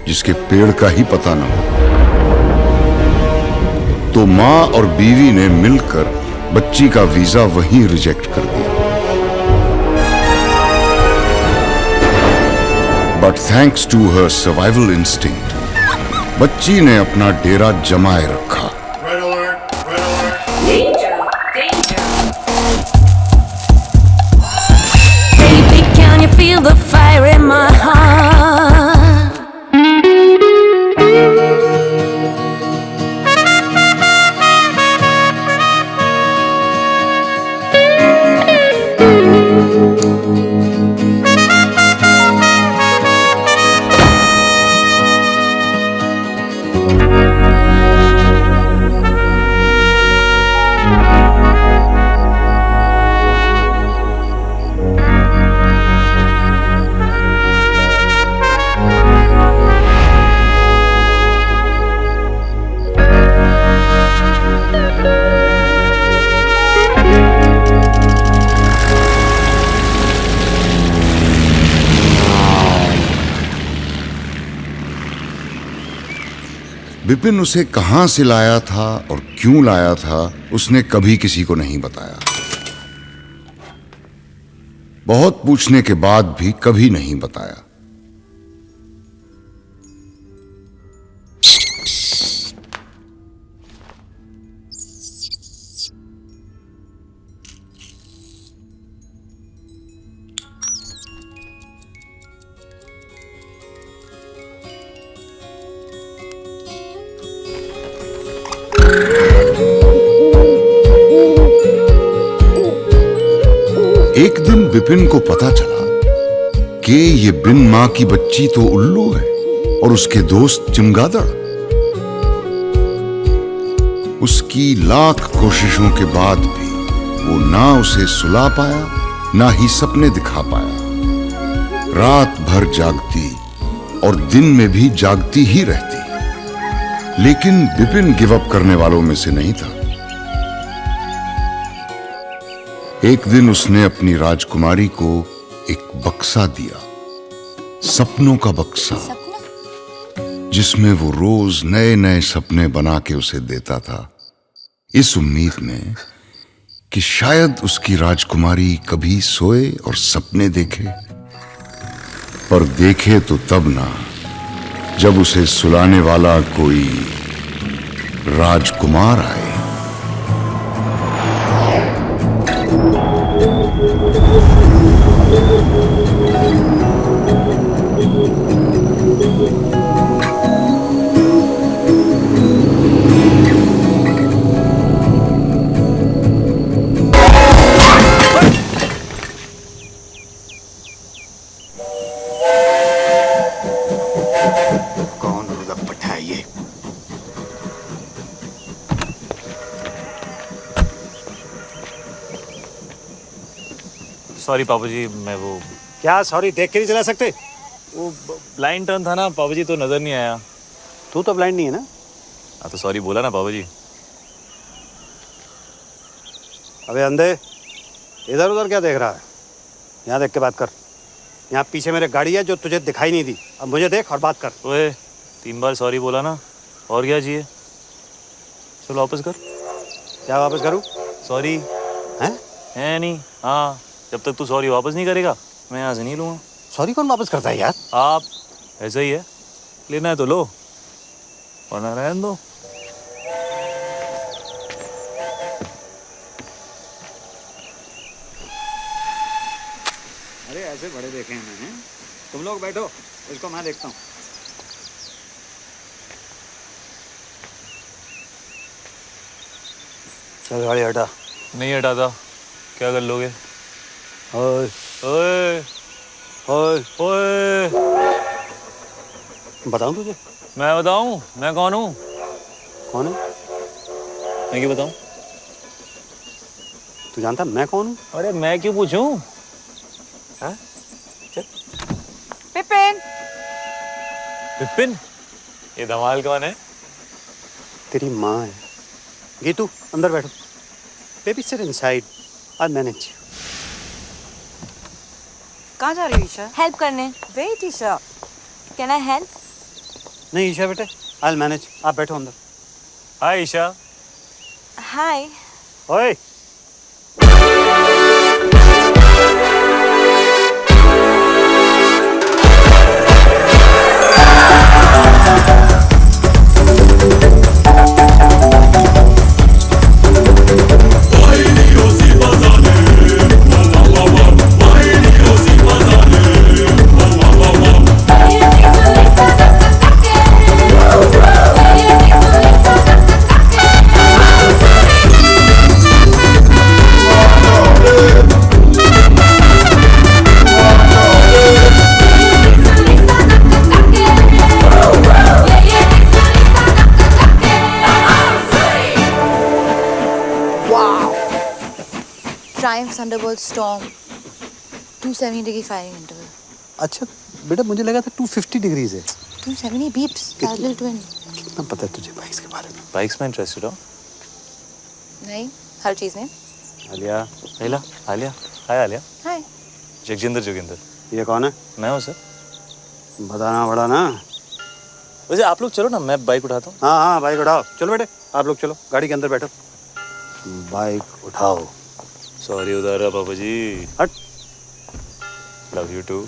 जिसके पेड़ का ही पता न हो। तो मां और बीवी ने मिलकर बच्ची का वीजा वहीं रिजेक्ट कर दिया। But thanks to her survival instinct, बच्ची ने अपना डेरा जमाए रखा। Danger, danger. Baby, can you feel the fire in my heart? Vipin उसे कहां से लाया था और क्यों लाया था, उसने कभी किसी को नहीं बताया। बहुत पूछने के बाद भी कभी नहीं बताया। एक दिन विपिन को पता चला कि ये बिन मां की बच्ची तो उल्लू है और उसके दोस्त चमगादड़। उसकी लाख कोशिशों के बाद भी वो ना उसे सुला पाया, ना ही सपने दिखा पाया। रात भर जागती और दिन में भी जागती ही रहती, लेकिन विपिन गिव अप करने वालों में से नहीं था। एक दिन उसने अपनी राजकुमारी को एक बक्सा दिया, सपनों का बक्सा, जिसमें वो रोज नए नए सपने बना के उसे देता था, इस उम्मीद में कि शायद उसकी राजकुमारी कभी सोए और सपने देखे। पर देखे तो तब ना, जब उसे सुलाने वाला कोई राजकुमार आए। कौन लपट है ये? सॉरी पापा जी, मैं वो क्या सॉरी देख के नहीं चला सकते? वो ब्लाइंड टर्न था ना पापा जी, तो नजर नहीं आया। तू तो ब्लाइंड नहीं है ना? हाँ तो सॉरी बोला ना पापा जी। अबे अंधे, इधर उधर क्या देख रहा है? यहाँ देख के बात कर। यहाँ पीछे मेरे गाड़ी है जो तुझे दिखाई नहीं दी। अब मुझे देख और बात कर। ओए 3 बार सॉरी बोला ना, और क्या चाहिए? चलो वापस कर। क्या वापस करूँ? सॉरी है नहीं। हाँ, जब तक तू सॉरी वापस नहीं करेगा मैं यहाँ से नहीं लूँगा। सॉरी कौन वापस करता है यार? आप ऐसा ही है, लेना है तो लो वरना रहने दो। अरे ऐसे बड़े देखे हैं मैंने। तुम लोग बैठो, इसको मैं देखता हूँ। चल गाड़ी हटा। नहीं हटाता, क्या कर लोगे? ओए ओए ओए, ओए, बताऊँ तुझे? मैं बताऊं मैं कौन हूँ? कौन है? मैं क्यों बताऊं? तू जानता मैं कौन हूँ? अरे मैं क्यों पूछूं? हाँ? चल। विपिन, विपिन, ये धमाल कौन है? तेरी माँ है। गीतू अंदर बैठो। Baby sit inside, I manage. कहाँ जा रही हो ईशा? हेल्प करने। Wait Isha, can I help? नहीं ईशा बेटे, आई मैनेज, आप बैठो अंदर। हाय ईशा। हाय। ओए Triumph Thunderbolt Storm 270 degree firing interval. अच्छा बेटा, मुझे लगा था 250 डिग्रीज है। 270 beeps parallel twin. कितना पता है तुझे बाइक्स के बारे में? बाइक्स में इंटरेस्टेड हो? नहीं, हर चीज में। आलिया। आलिया। हाय आलिया। हाय। जगजिंदर जोगिंदर। ये कौन है? मैं हूँ सर। बताना पड़ा ना। वैसे आप लोग चलो ना, मैं बाइक उठाता हूँ। हाँ हाँ बाइक उठाओ, चलो बेटे आप लोग चलो, गाड़ी के अंदर बैठो। बाइक उठाओ। सॉरी उधारा पापा जी। हट। Love you too.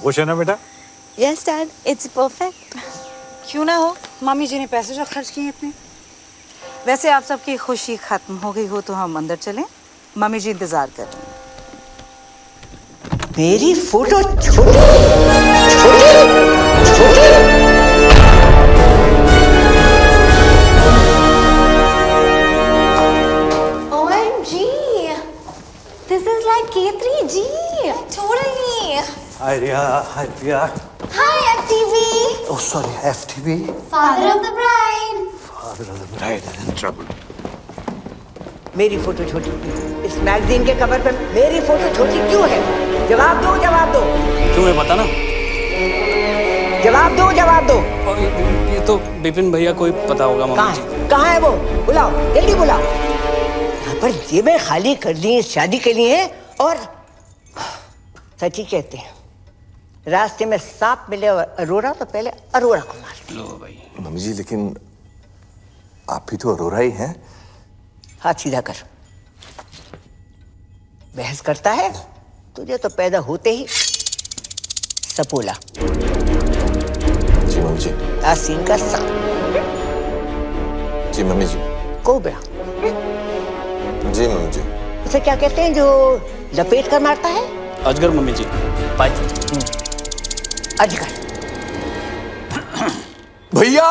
खुश है ना बेटा? Yes, Dad. It's perfect. क्यों ना हो, मम्मी जी ने पैसे जो खर्च किए इतने। वैसे आप सबकी खुशी खत्म हो गई हो तो हम अंदर चलें, मम्मी जी इंतजार कर रही हैं। मेरी फोटो छोटी छोटी OMG! This is like K3G! Totally! Hi Riya, hi Riya. Hi, FTV! Oh sorry, FTV. Father of the bride! Father of the bride is in trouble. मेरी फोटो छोटी क्यों? इस मैगजीन के कवर पर मेरी फोटो छोटी क्यों है? जवाब दो, जवाब दो। तुम्हें पता ना? जवाब दो, जवाब दो। और ये तो विपिन भैया को ही पता होगा मम्मी जी। कहाँ है वो? बुलाओ, जल्दी बुलाओ। यहाँ पर जेबें खाली कर दी शादी के लिए और सच ही कहते हैं, रास्ते में सांप मिले और अरोरा तो पहले अरोरा को मारते। लो भाई। मम्मी जी लेकिन आप भी तो अरोरा ही हैं। हाथ सीधा कर। बहस करता है? तुझे तो पैदा होते ही सपोला। जी मम्मी जी। आसीन का सांप। जी मम्मी जी। कोबरा। जी मम्मी जी। उसे क्या कहते हैं जो लपेट कर मारता है? अजगर मम्मी जी। अजगर। भैया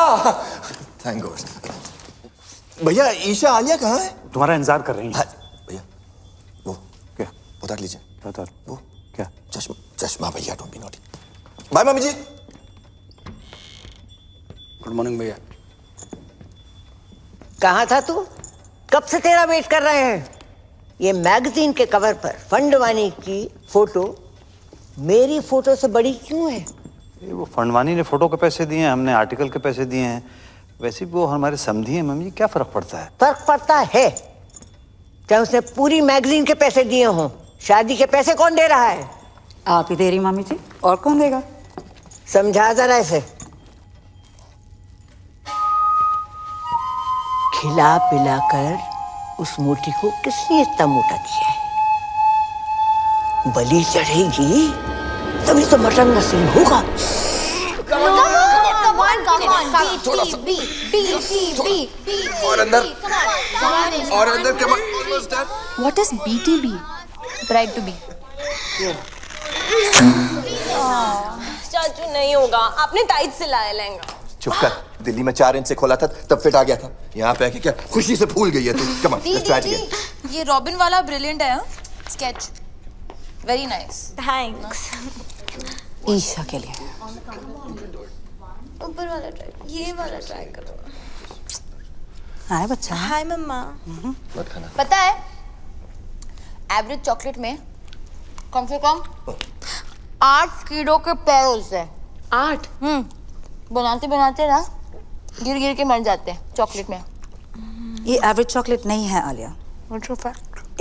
थैंक गॉड। भैया ईशा आलिया कहाँ है? तुम्हारा इंतजार कर रही है। भैया वो क्या? उतार लीजिए। उतार। वो क्या? चश्मा चश्मा भैया, डोंट बी नॉटी। बाय मम्मी जी। गुड मॉर्निंग भैया। कहाँ था तू? कब से तेरा वेट कर रहे हैं। ये मैगजीन के कवर पर फंडवानी की फोटो मेरी फोटो से बड़ी क्यों है? ये वो फंडवानी ने फोटो के पैसे दिए हैं, हमने आर्टिकल के पैसे दिए हैं। वैसे भी वो हमारे समधी हैं मम्मी, क्या फर्क पड़ता है? फर्क पड़ता है, चाहे उसने पूरी मैगजीन के पैसे दिए हों। शादी के पैसे कौन दे रहा है? आप ही दे रही मम्मी जी, और कौन देगा? समझा जरा इसे। खिला पिला कर उस मोटी को किसने इतना मोटा किया है? बलि चढ़ेगी तभी तो मटन नसीब होगा। और अंदर और अंदर। What is BTB? Bride to be. चाचू नहीं होगा, आपने टाइट सिलाया लहंगा। चुप कर, दिल्ली में 4 इंच से खोला था तब फिट आ गया था, यहाँ पे आके क्या खुशी से फूल गई है तू। Come on, let's try again. ये रॉबिन वाला ब्रिलियंट है, sketch very nice. Thanks. Isha के लिए ऊपर वाला ट्राई, ये वाला ट्राई करो। हाय बच्चा। हाय मम्मा। मत खाना। पता है एवरेज चॉकलेट में कम से कम 8 कीड़ों के पैर होते हैं। 8? बनाते बनाते ना गिर गिर के मर जाते हैं चॉकलेट में। ये एवरेज चॉकलेट नहीं है आलिया,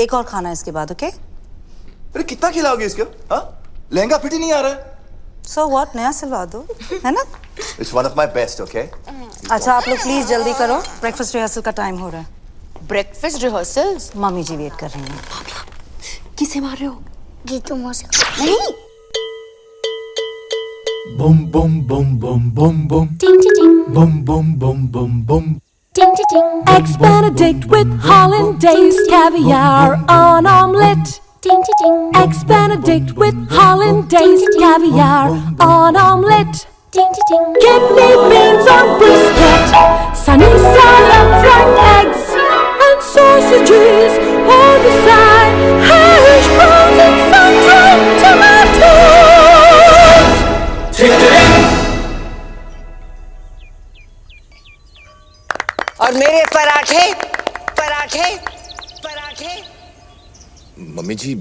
एक और खाना इसके बाद, ओके? अरे कितना खिलाओगे इसको? हाँ, लहंगा फिट ही नहीं आ रहा है। So what, नया सिलवा दो, है ना? It's one of my best, okay? अच्छा आप लोग प्लीज जल्दी करो, ब्रेकफास्ट रिहर्सल का टाइम हो रहा है। Breakfast rehearsals? मम्मी जी वेट कर रही हैं। किसे मार रहे हो? गीतू मौसी। नहीं। Boom boom boom boom boom boom. Ding ding ding. Boom boom boom boom boom. Ding ding ding. Eggs Benedict with hollandaise caviar on omelette. Ding ding ding. Eggs Benedict with hollandaise caviar on omelette. Ding ding ding. Kidney beans on brisket, sunny side up fried eggs and sausages on the side. Hash browns and sun-dried tomatoes. और मेरे पराठे पराठे पराठे। Mummy जी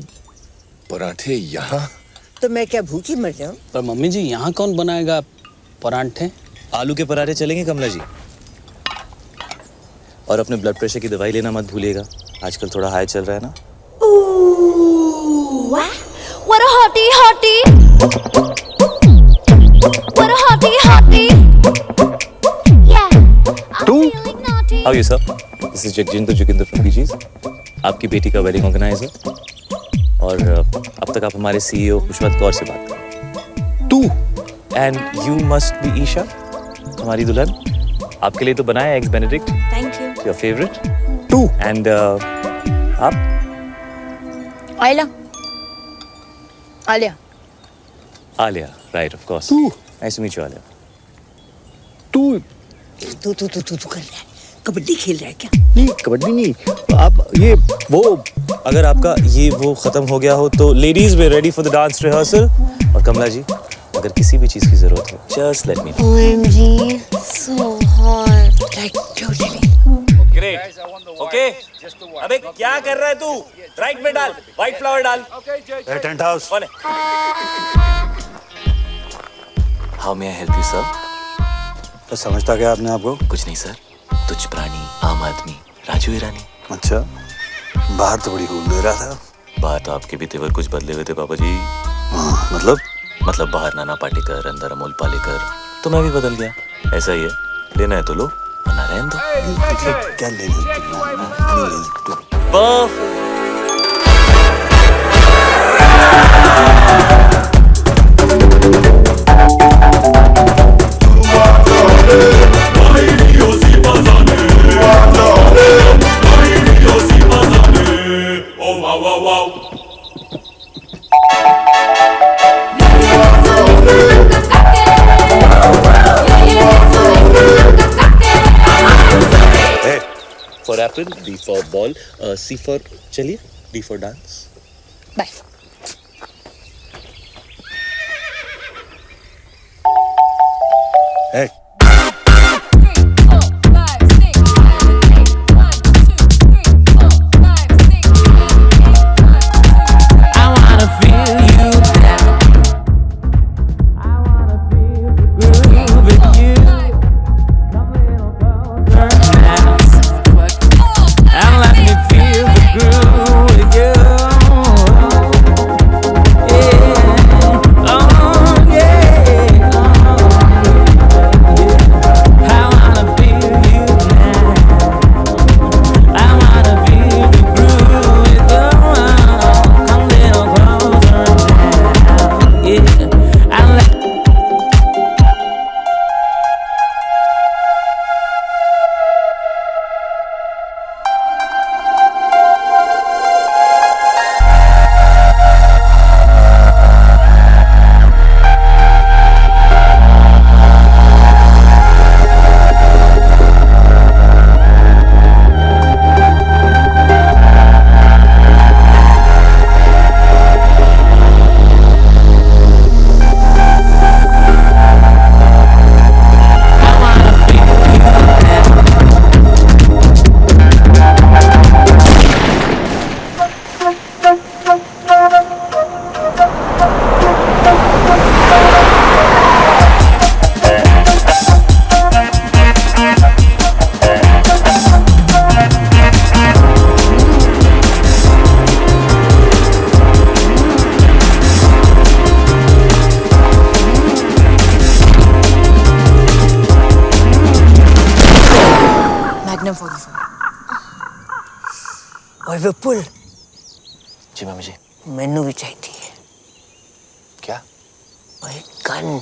पराठे यहाँ? तो मैं क्या भूखी मर जाऊं? पर मम्मी जी यहाँ कौन बनाएगा पराठे? आलू के पराठे चलेंगे कमला जी। और अपने ब्लड प्रेशर की दवाई लेना मत भूलिएगा, आजकल थोड़ा हाई चल रहा है ना। Ooh, what a hottie hottie. What a hottie hottie. Yeah. तू? How are you sir? This is Jagjinder Joginder from PGs. आपकी बेटी का वेडिंग ऑर्गेनाइजर और अब तक आप हमारे CEO खुशवंत कौर से बात करें। तू? And you must be Isha, हमारी दुल्हन। आपके लिए तो बनाया eggs Benedict. Thank you. Your favorite? तू? And आप? Alia. Alia. Alia, right, of course. तू? Nice to meet you, Alia. तू? तू कर रहा है, कबड्डी खेल रहा है क्या? नहीं, कबड्डी नहीं। आप ये वो अगर आपका ये वो खत्म हो गया हो तो ladies way ready for the dance rehearsal. और कमला जी अगर किसी भी चीज की जरूरत हो just let me know. OMG, so hot. Like totally. Great, okay. अबे क्या कर रहा है तू? राइट में डाल, व्हाइट फ्लावर डाल। Tent house. How may I help you sir? तो समझता क्या आपने आपको? कुछ नहीं सर, तुझ प्राणी आम आदमी राजू ईरानी। अच्छा, बाहर तो बड़ी खूब दे रहा था। बाहर तो आपके भी तेवर कुछ बदले हुए थे पापा जी। मतलब बाहर नाना पाटेकर, अंदर अमोल पालेकर, तो मैं भी बदल गया। ऐसा ही है, लेना है तो लो वरना रहने दो। क्या लेना? For apple, B for ball, C for चलिए, D for dance. Bye. Hey. ओए विपुल, जी मम्मी जी। मैनू भी चाहिए क्या? ओए gun.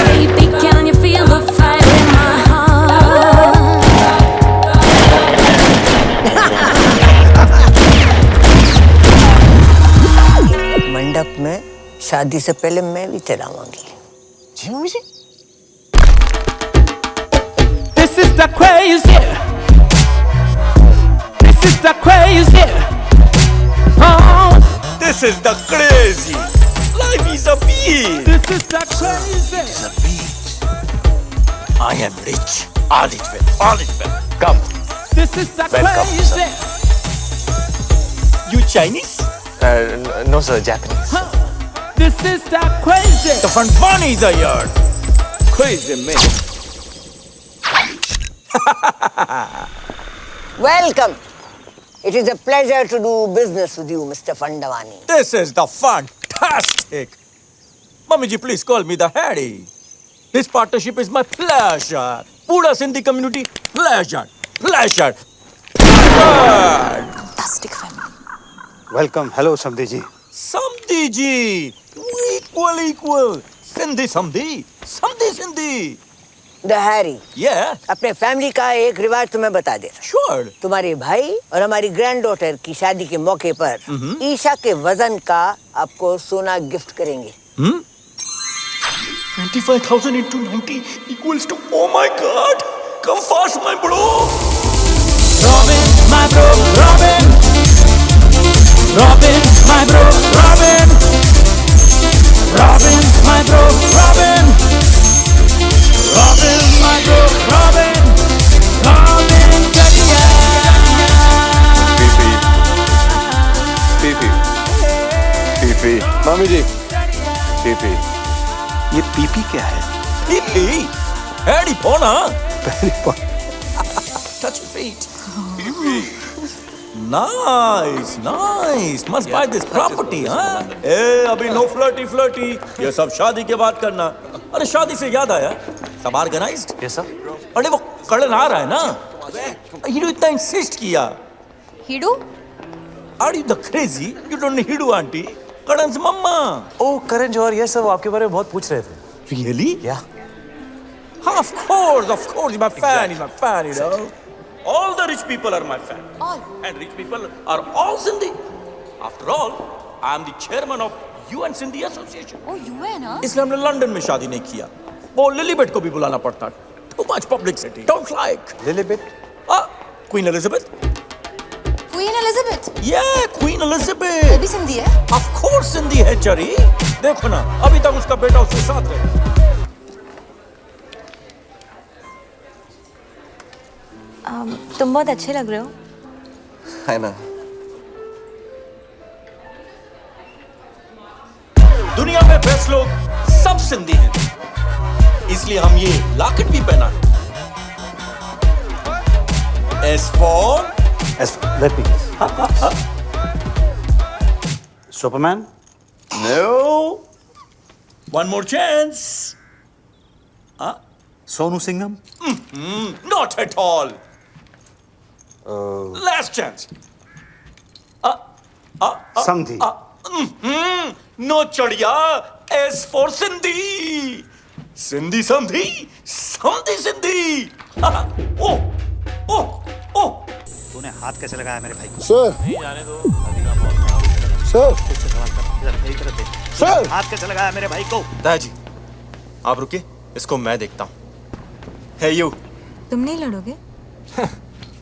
Baby, can you feel the fire in my heart? मंडप में शादी से पहले मैं भी चलाऊंगी। जी mummy ji. This is the crazy. This is the crazy. Oh, This is the crazy. Life is a beat. this is the crazy. It's a beat. I am rich. All is well. All is well. Come. This is the Welcome, crazy. You Chinese? No sir, Japanese. This is the crazy. The fun bunny is here. Crazy man. Welcome. It is a pleasure to do business with you, Mr. Fandavani. This is the fantastic. Mummy ji, please call me the Harry. This partnership is my pleasure. Pura Sindhi community, pleasure. Pleasure. Fantastic family. Welcome. Hello समधी जी। Samdi ji. Equal. Sindhi Samdi. Samdi Sindhi. The Harry. Yeah. अपने family का एक रिवाज तुम्हें बता दे। Sure. तुम्हारे भाई और हमारी ग्रैंड डॉटर की शादी के मौके पर ईशा के वजन का आपको सोना गिफ्ट करेंगे। 25,000 into 90 equals to, oh my god. Come fast, my bro. Robin, my bro, Robin. Robin, my bro, Robin. Robin, my bro, Robin. Robin, my bro, Robin. Robin, Katia. PP मामी जी पीपी ये PP क्या है? Pee. Harry Pona. Touch your feet. Nice. Must buy this property, huh? Eh, अभी no flirty. ये सब शादी के बाद करना। अरे शादी से याद आया, सब organized? Yes sir. अरे वो कड़न आ रहा है ना? हीडू इतना insist किया। हिडू? Are you the crazy? You don't need हीडू auntie. कड़न से मम्मा। Oh, Karan Johar, yes sir, वो आपके बारे में बहुत पूछ रहे थे। Really? Yeah. Of course, he's my fan, you know. All the rich people are my fan. All. And rich people are all Sindhi. After all, I am the chairman of UN Sindhi Association. Oh, UN, huh? इसलिए हमने London में शादी नहीं किया। वो लिलीबेट को भी बुलाना पड़ता। Too much publicity. Don't like. लिलीबेट? Queen Elizabeth. Queen Elizabeth? Yeah, Queen वो Elizabeth. भी सिंधी है? Of course सिंधी है चरी। देखो ना, अभी तक उसका बेटा उसके साथ है। तुम बहुत अच्छे लग रहे हो। है ना। दुनिया में बेस्ट लोग सब सिंधी हैं, इसलिए हम ये लॉकेट भी पहना है। S for let me guess. Superman? no. One more chance. Sonu Singham? Not at all. Last chance. समधी? No चढ़िया. S for Sindhi. Sindhi Samdhi. Sindhi. Oh. तूने हाथ कैसे लगाया मेरे भाई को? सर नहीं जाने दो। सर सर हाथ कैसे लगाया मेरे भाई को? दादाजी आप रुकिए, इसको मैं देखता हूँ। Hey you. तुम नहीं लड़ोगे?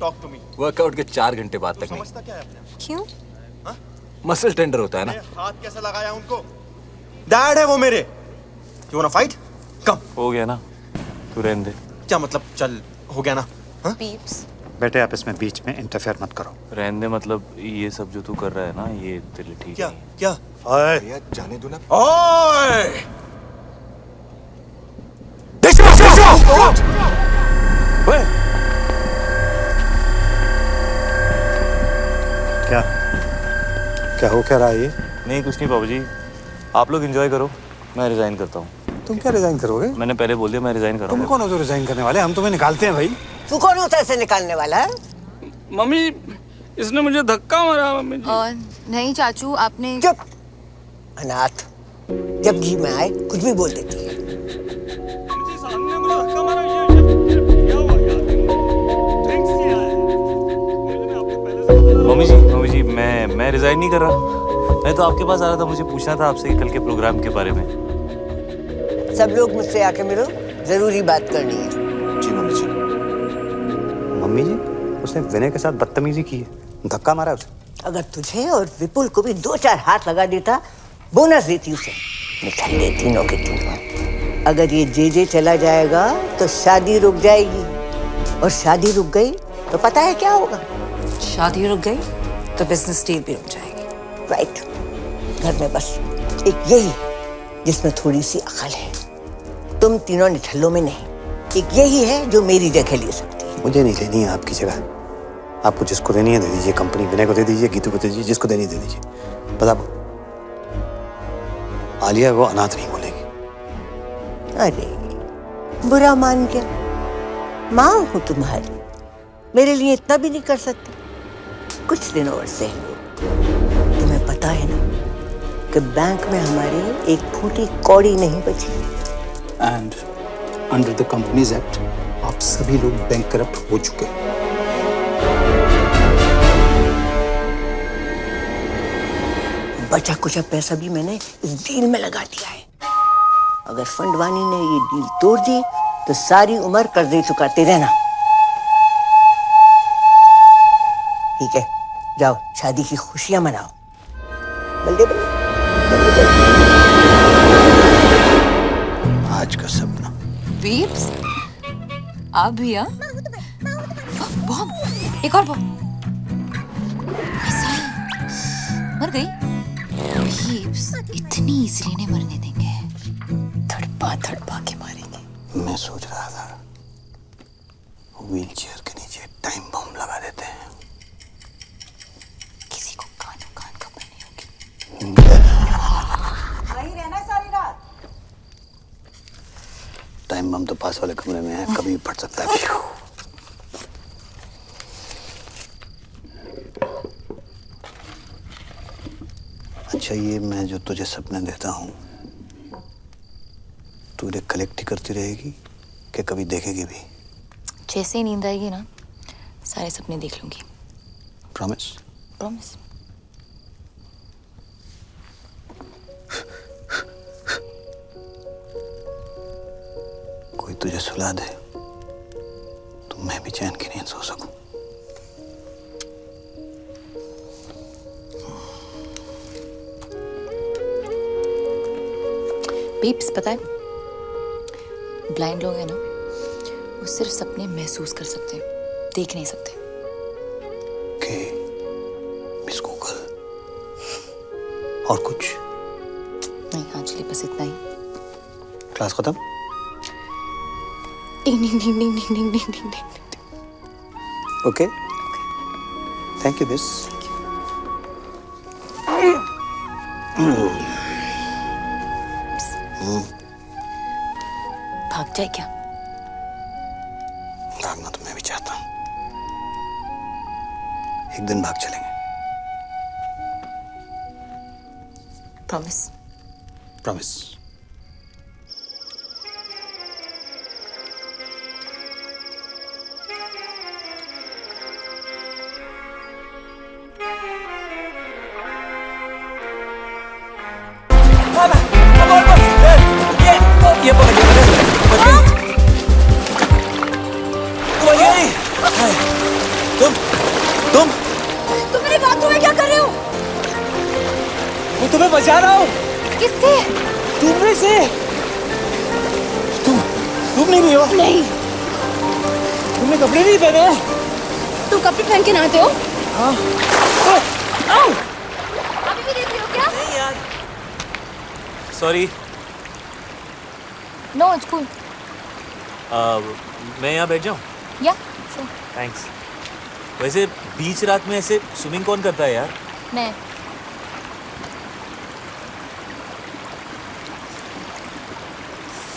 Talk to me. वर्कआउट के 4 घंटे बाद तक नहीं। क्यों? मसल टेंडर होता है ना। हाथ कैसे लगाया उनको? डैड है वो मेरे। You wanna fight? Come. हो गया ना, तू रहने दे। क्या मतलब चल हो गया ना? Peeps. बेटे आप इसमें बीच में इंटरफेयर मत करो। रहने दे, मतलब ये सब जो तू कर रहा है ना, ये तेरे लिए ठीक क्या नहीं है। क्या? ओए भैया जाने दो ना। ओए! क्या? क्या हो क्या रहा है ये? नहीं कुछ नहीं बाबूजी, आप लोग एंजॉय करो, मैं रिजाइन करता हूँ। तुम क्या रिजाइन करोगे? मैंने पहले बोल दिया मैं रिजाइन करूँगा। तुम कौन हो जो रिजाइन करने वाले? हम तुम्हें निकालते हैं भाई। तू कौन होता है इसे निकालने वाला है? मम्मी इसने मुझे धक्का मारा मम्मी जी। नहीं चाचू, आपने चुप अनाथ, जब जी में आए कुछ भी बोल देती है। मम्मी जी मैं रिजाइन नहीं कर रहा। मैं तो आपके पास आ रहा था, मुझे पूछना था आपसे कल के प्रोग्राम के बारे में। सब लोग मुझसे आके मिलो, जरूरी बात करनी है। जी मम्मी जी। मम्मी जी, उसने विनय के साथ बदतमीजी की है, धक्का मारा उसे। अगर तुझे और विपुल को भी 2-4 हाथ लगा देता, बोनस देती उसे। निकल तीनों के तीनों। अगर ये जे चला जाएगा तो शादी रुक जाएगी, और शादी रुक गई तो पता है क्या होगा? शादी रुक गई तो बिजनेस डील भी रुक जाएगी। राइट। घर में बस एक यही जिसमें थोड़ी सी अकल है। तुम तीनों निठल्लों में नहीं, एक यही है जो मेरी जगह ले सकती है। मुझे नहीं लेनी है आपकी जगह। आपको जिसको देनी है दे दीजिए, कंपनी विनय को दे दीजिए, गीतू को दे दीजिए, जिसको देनी दे दीजिए। बता आलिया वो अनाथ नहीं बोलेगी। अरे बुरा मान गया, माँ हूं तुम्हारी, मेरे लिए इतना भी नहीं कर सकती? कुछ दिन और से तुम्हें पता है ना कि बैंक में हमारे एक फूटी कौड़ी नहीं बची। And under the companies act आप सभी लोग बैंक करप्ट हो चुके हैं। बचा कुछ पैसा भी मैंने इस डील में लगा दिया है। अगर फंडवानी ने ये डील तोड़ दी तो सारी उम्र कर्जे चुकाते रहना। ठीक है, जाओ शादी की खुशियां मनाओ। बल्ले बल्ले, बल्ले बल्ले। आज का सपना। बीप्स, आप भैया? बॉम्ब, एक और बॉम्ब। मर गई? बीप्स, इतनी इजीली नहीं मरने देंगे। धड़पा के मारेंगे। मैं सोच रहा था व्हील चेयर के नीचे टाइम बम लगा देते हैं। किसी को कानों कान खबर नहीं होगी। वहीं रहना सारी रात। टाइम बम तो पास वाले कमरे में है, कभी भी फट सकता है। अच्छा ये मैं जो तुझे सपने देता हूँ, तू इन्हें कलेक्ट ही करती रहेगी कि कभी देखेगी भी? जैसे ही नींद आएगी ना, सारे सपने देख लूंगी। प्रॉमिस? प्रॉमिस। कोई तुझे सुला दे तो मैं भी चैन की नींद सो सकूं। बीप्स, पता है ब्लाइंड लोग हैं ना, वो सिर्फ सपने महसूस कर सकते हैं, देख नहीं सकते। Miss Google. और कुछ नहीं आंचली, बस इतना ही। क्लास खत्म? Ding ding ding ding ding ding ding ding. Okay, thank you miss. भाग जाए क्या? भागना तो मैं भी चाहता हूँ। एक दिन भाग चलेंगे। प्रॉमिस? प्रॉमिस। ये पकड़ गई। तुम मेरे बाथरूम में क्या कर रहे हो? मैं तुम्हें बचा रहा हूँ। किससे? तुमने से। तुम नहीं हो? नहीं। तुमने कपड़े नहीं पहने? तुम कपड़े पहन के नहाते हो? हाँ। अभी भी देख रहे हो क्या? नहीं यार। सॉरी। No, it's cool. मैं यहाँ बैठ जाऊँ? या, श्योर। थैंक्स। वैसे बीच रात में ऐसे स्विमिंग कौन करता है यार? मैं।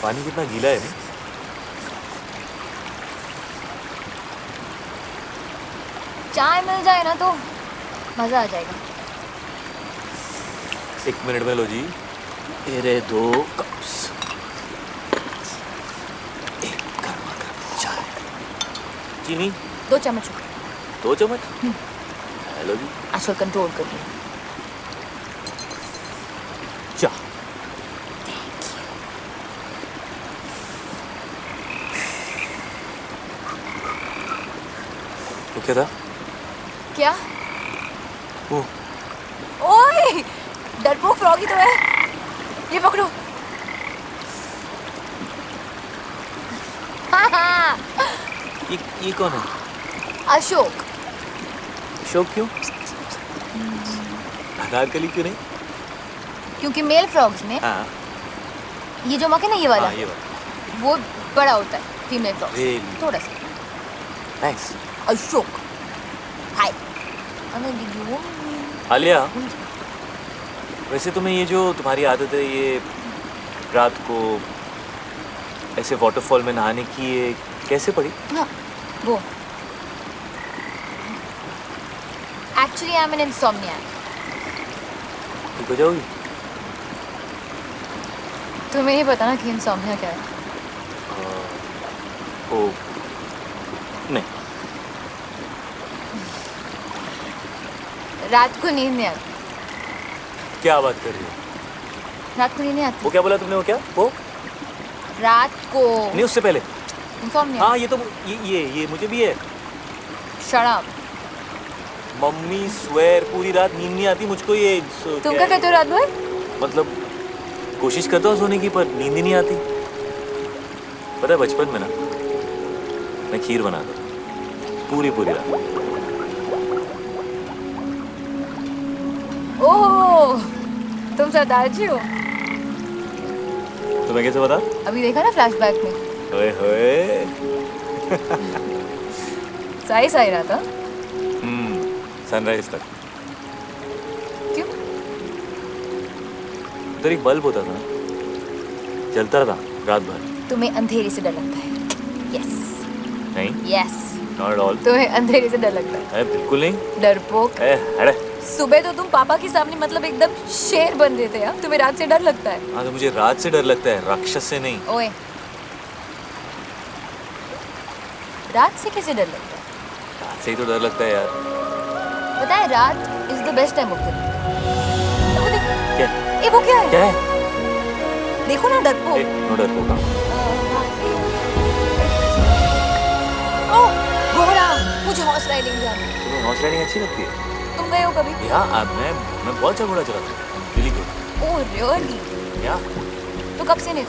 पानी कितना गीला है नहीं? चाय मिल जाए ना तो मजा आ जाएगा। 1 मिनट में लो जी, मेरे 2 कप्स। एक गर्मा गर्म चाय, चीनी 2 चम्मच। 2 चम्मच? हेलो जी। आजकल कंट्रोल कर लिया। चाय। तो क्या था? क्या? वो ओए, डरपोक फ्रॉगी तो है। ये पकड़ो। ये कौन है? अशोक। अशोक क्यों? अनारकली क्यों नहीं? क्योंकि मेल फ्रॉग्स में हाँ। ये जो मक है ना, ये वाला, हाँ, ये वाला वो बड़ा होता है फीमेल फ्रॉग्स Really? थोड़ा सा। नाइस। अशोक, हाय। आलिया, वैसे तुम्हें ये जो तुम्हारी आदत है, ये रात को ऐसे वाटरफॉल में नहाने की, ये कैसे पड़ी? हाँ, वो एक्चुअली आई एम एन इंसोम्नियाक। ठीक हो जाओगी? तुम्हें नहीं पता ना कि इंसोम्निया क्या है? ओ नहीं। रात को नींद नहीं आती। क्या बात कर रही हो? रात को नींद नहीं आती। वो क्या बोला तुमने? वो क्या? वो रात को नहीं, उससे पहले। इंसोम्निया। हाँ, ये तो ये मुझे भी है। Shut up. मम्मी स्वेर पूरी रात नींद नहीं आती मुझको। ये तुम क्या कहते हो रात भर? मतलब कोशिश करता हूँ सोने की, पर नींद ही नहीं आती। पता है बचपन में ना मैं खीर बनाता था पूरी रात। ओह, तुम सरदार जी हो। तुम्हें कैसे पता? अभी देखा ना फ्लैशबैक में। ओए होए। सही रहा था। सनराइज तक। क्यों? उधर एक बल्ब होता था, जलता था रात भर। तुम्हें अंधेरे से डर लगता है? यस। नहीं। यस। Not at all. तुम्हें अंधेरे से डर लगता है? बिल्कुल नहीं। डरपोक। अरे सुबह तो तुम पापा के सामने मतलब एकदम शेर बन रहे थे। तुम्हें रात से डर लगता है? हाँ, तो मुझे रात से डर लगता है, राक्षस से नहीं। ओए, रात से कैसे डर लगता है? रात से ही तो डर लगता है यार। पता है, रात is the best time of the day. क्या? ये वो क्या है? क्या है? देखो ना, डरपोक। नो डरपोक। ओह, घोड़ा। मुझे हॉर्स राइडिंग जाना है। तुम्हें हॉर्स राइडिंग अच्छी लगती है? तुम गए हो कभी? यार मैं बहुत अच्छा घोड़ा चलाता हूँ। Really good. Oh really? या तो कब से नहीं?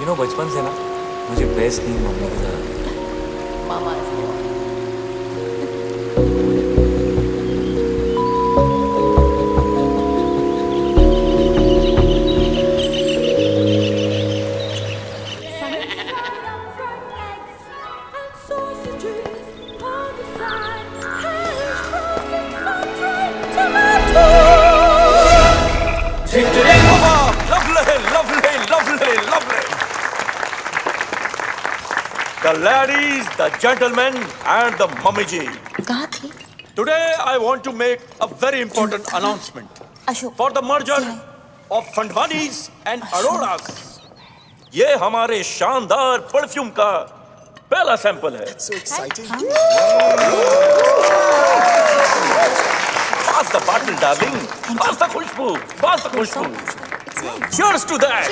यू नो, बचपन से ना मुझे बेस्ट नींद मम्मी के साथ आती है। मामा The ladies, the gentlemen, and the mummy ji. कहाँ थी? Today I want to make a very important announcement Ashok. for the merger of Fandwanis and Aroras. ये हमारे शानदार परफ्यूम का पहला सैंपल है। So exciting. Pass the bottle, darling. Pass the khushbu. Pass the khushbu. Cheers to that.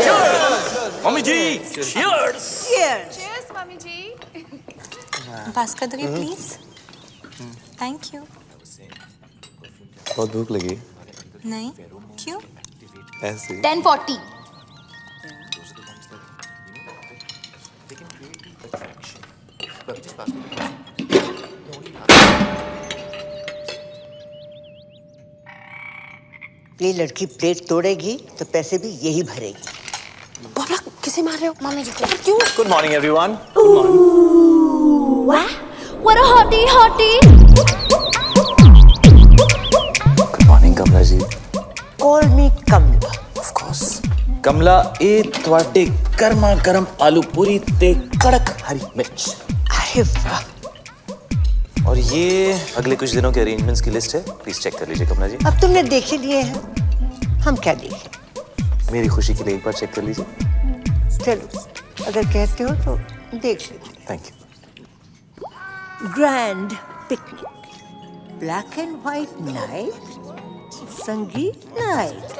Cheers. Mummy ji, cheers. Cheers. Cheers, mummy ji. Pass कर दोगे please? Thank you. बहुत भूख लगी। नहीं, क्यों? ऐसे 10:40। ये लड़की प्लेट तोड़ेगी तो पैसे भी यही भरेगी। बाबा, किसे मार रहे हो? मम्मी जी को। क्यों? Good morning everyone. What a hottie, hottie. Good morning Kamla ji. Call me Kamla. Of course, Kamla ए ਤੁਹਾਡੇ गर्मा गर्म आलू पूरी ते कड़क हरी मिर्च। अरे वाह। और ये अगले कुछ दिनों के अरेंजमेंट्स की लिस्ट है, प्लीज चेक कर लीजिए कमला जी। अब तुमने देख ही लिए हैं, हम क्या देखें? मेरी खुशी के लिए एक बार चेक कर लीजिए। चलो, अगर कहते हो तो देख लीजिए। Thank you. Grand picnic, black and white night, sangeet night,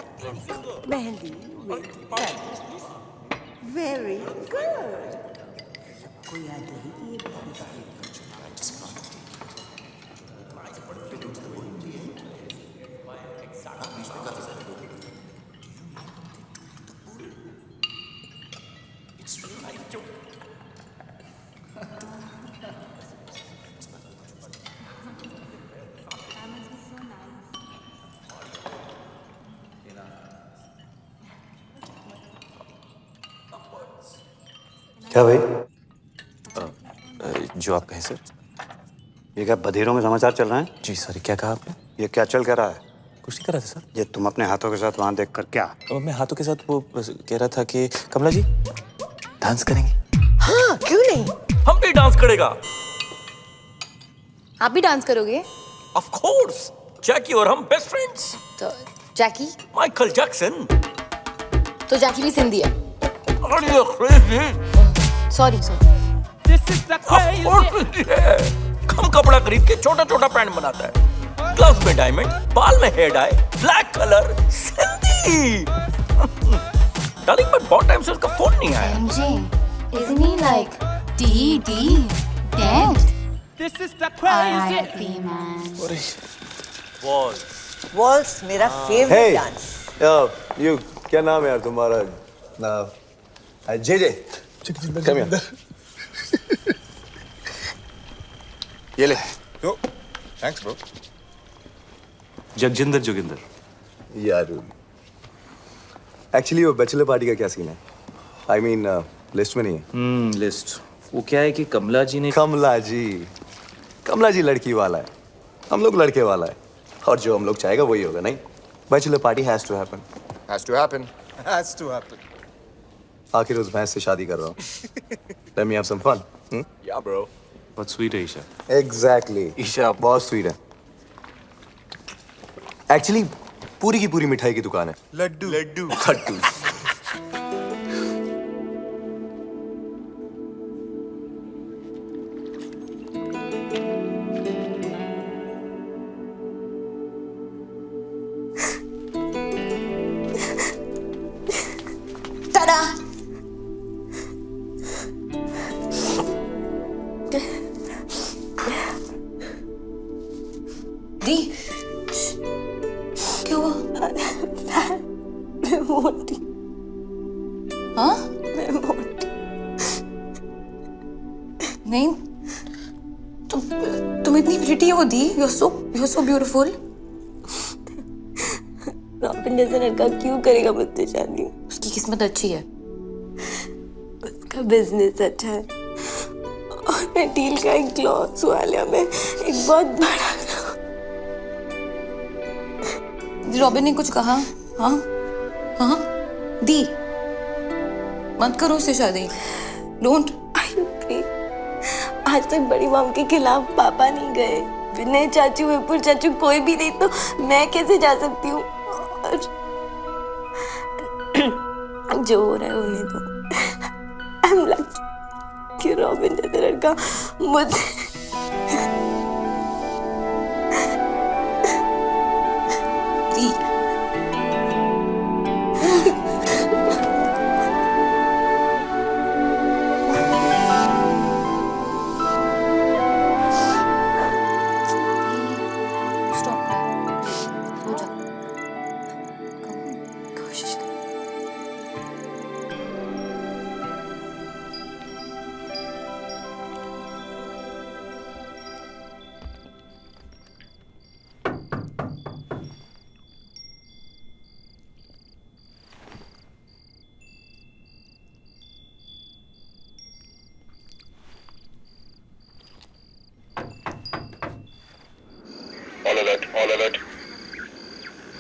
mehndi with very good. सबको याद रहेगी ये बात। क्या भाई? जो आप कहें सर। ये क्या बधेरों में समाचार चल रहे हैं? जी सर, क्या कहा आपने? ये क्या चल क्या रहा है? कुछ नहीं कर रहा था सर। ये तुम अपने हाथों के साथ वहां देख कर क्या? मैं हाथों के साथ वो कह रहा था कि कमला जी डांस करेंगे। हाँ, क्यों नहीं? हम भी डांस करेगा। आप भी डांस करोगे? ऑफ कोर्स, जैकी और हम बेस्ट फ्रेंड्स। तो जैकी? Michael Jackson. तो जैकी भी सिंधी है? Sorry sorry. कम कपड़ा खरीद के छोटा छोटा पैंट बनाता है, ग्लव्स में डायमंड, बाल में hair dye, black colour, Sindhi. Darling, but बहुत टाइम से उसका फोन नहीं आया। Isn't he like dead? This is the crazy man. Waltz मेरा फेवरेट डांस। यू क्या नाम है यार तुम्हारा? J J, come here. ये ले। Thanks bro. जगजिंदर जोगिंदर। यार एक्चुअली वो बैचलर पार्टी का क्या सीन है? आई मीन लिस्ट में नहीं है। लिस्ट वो क्या है कि कमला जी ने कमला जी लड़की वाला है, हम लोग लड़के वाला है, और जो हम लोग चाहेगा वही होगा। नहीं, bachelor party has to happen. आखिर उस भैंस से शादी कर रहा हूँ। Let me have some fun. Yeah bro. What sweet है ईशा? Exactly. ईशा बहुत स्वीट है। एक्चुअली पूरी की पूरी मिठाई की दुकान है। लड्डू। Ta-da! दी, क्या हुआ? मैं मोटी। हाँ? मैं मोटी। नहीं, तुम इतनी प्रिटी हो दी। You're so beautiful. रॉबिन जैसा लड़का क्यों करेगा मुझसे शादी? उसकी किस्मत अच्छी है। उसका बिजनेस अच्छा है और मैं डील का एक क्लॉथ्स वाले में एक बहुत बड़ा। रॉबिन ने कुछ कहा? हाँ हाँ दी, मत करो उससे शादी। डोंट। आज तक बड़ी मॉम के खिलाफ पापा नहीं गए, विनय चाचू, विपुल चाचू, कोई भी नहीं, तो मैं कैसे जा सकती हूँ? और जो हो रहा है होने दो। आई एम लकी कि रॉबिन जैसा लड़का मुझे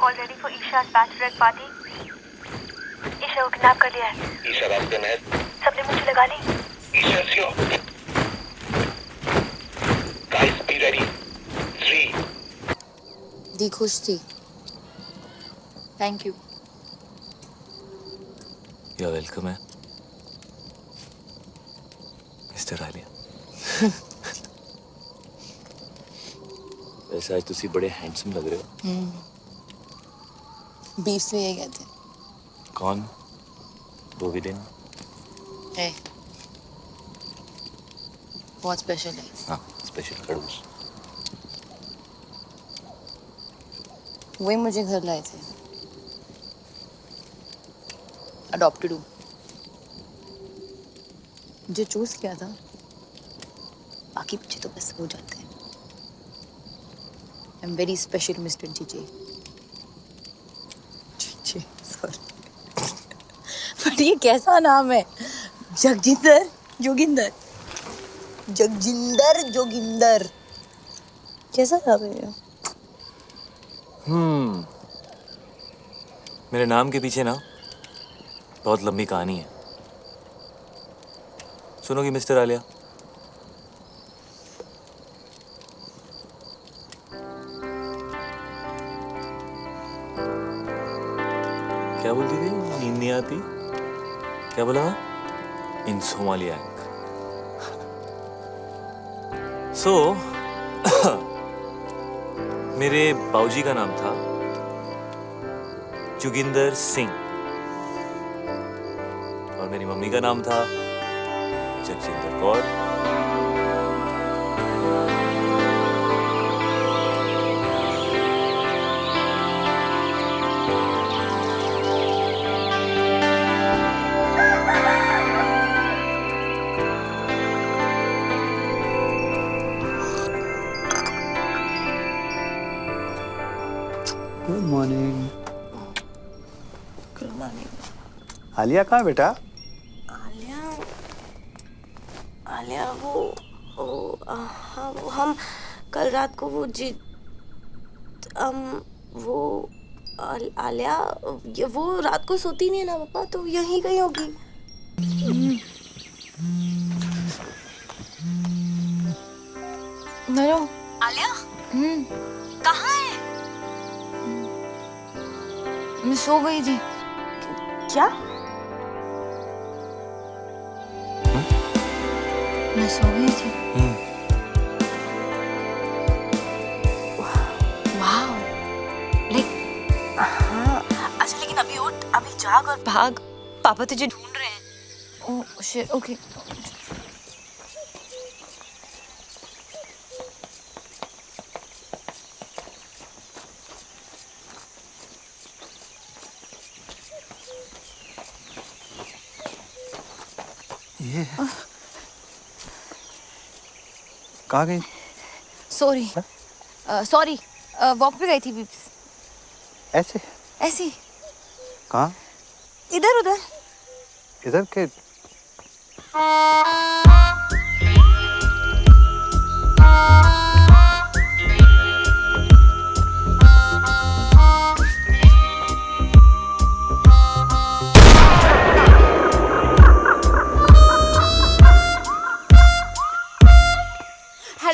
All ready for Isha's bachelorette party? Isha को किडनैप कर लिया है। ईशा रास्ते में सबने मुझे लगा ली। ईशा सियो गाइस बी रेडी 3 दी खुश थी। Thank you. यू वेलकम है मिस्टर आलिया। वैसे आज तुसी बड़े हैंडसम लग रहे हो। बीफ से ये कहते हैं। कौन? वो विलेन है बहुत स्पेशल है। हाँ स्पेशल खड़ूस। वही मुझे घर लाए थे। अडॉप्टेड हूँ। जो चूज किया था बाकी बच्चे तो बस हो जाते हैं। I am very special mister GJ. GJ sorry but ये कैसा नाम है? जगजिंदर जोगिंदर। जगजिंदर जोगिंदर कैसा नाम है ये? मेरे नाम के पीछे ना बहुत लंबी कहानी है। सुनोगी मिस्टर आलिया? क्या बोलती थी? नींद नहीं आती? क्या बोला? इंसोमालियाक। सो मेरे बाऊजी का नाम था जोगिंदर सिंह और मेरी मम्मी का नाम था Jagjinder Kaur. Good morning. Good morning. Aaliya कहाँ बेटा? आलिया हाँ वो हम कल रात को आलिया वो रात को सोती नहीं है ना पापा, तो यहीं कहीं होगी। नरो आलिया कहाँ है? मैं सो गई थी। क्या? मैं सो गई थी। वाह हाँ अच्छा, लेकिन अभी उठ, अभी जाग और भाग, पापा तुझे ढूंढ रहे हैं। Oh shit okay. ये कहाँ गई? सॉरी सॉरी वॉक पे गई थी बीप्स। ऐसे? ऐसी कहाँ? इधर उधर। इधर के?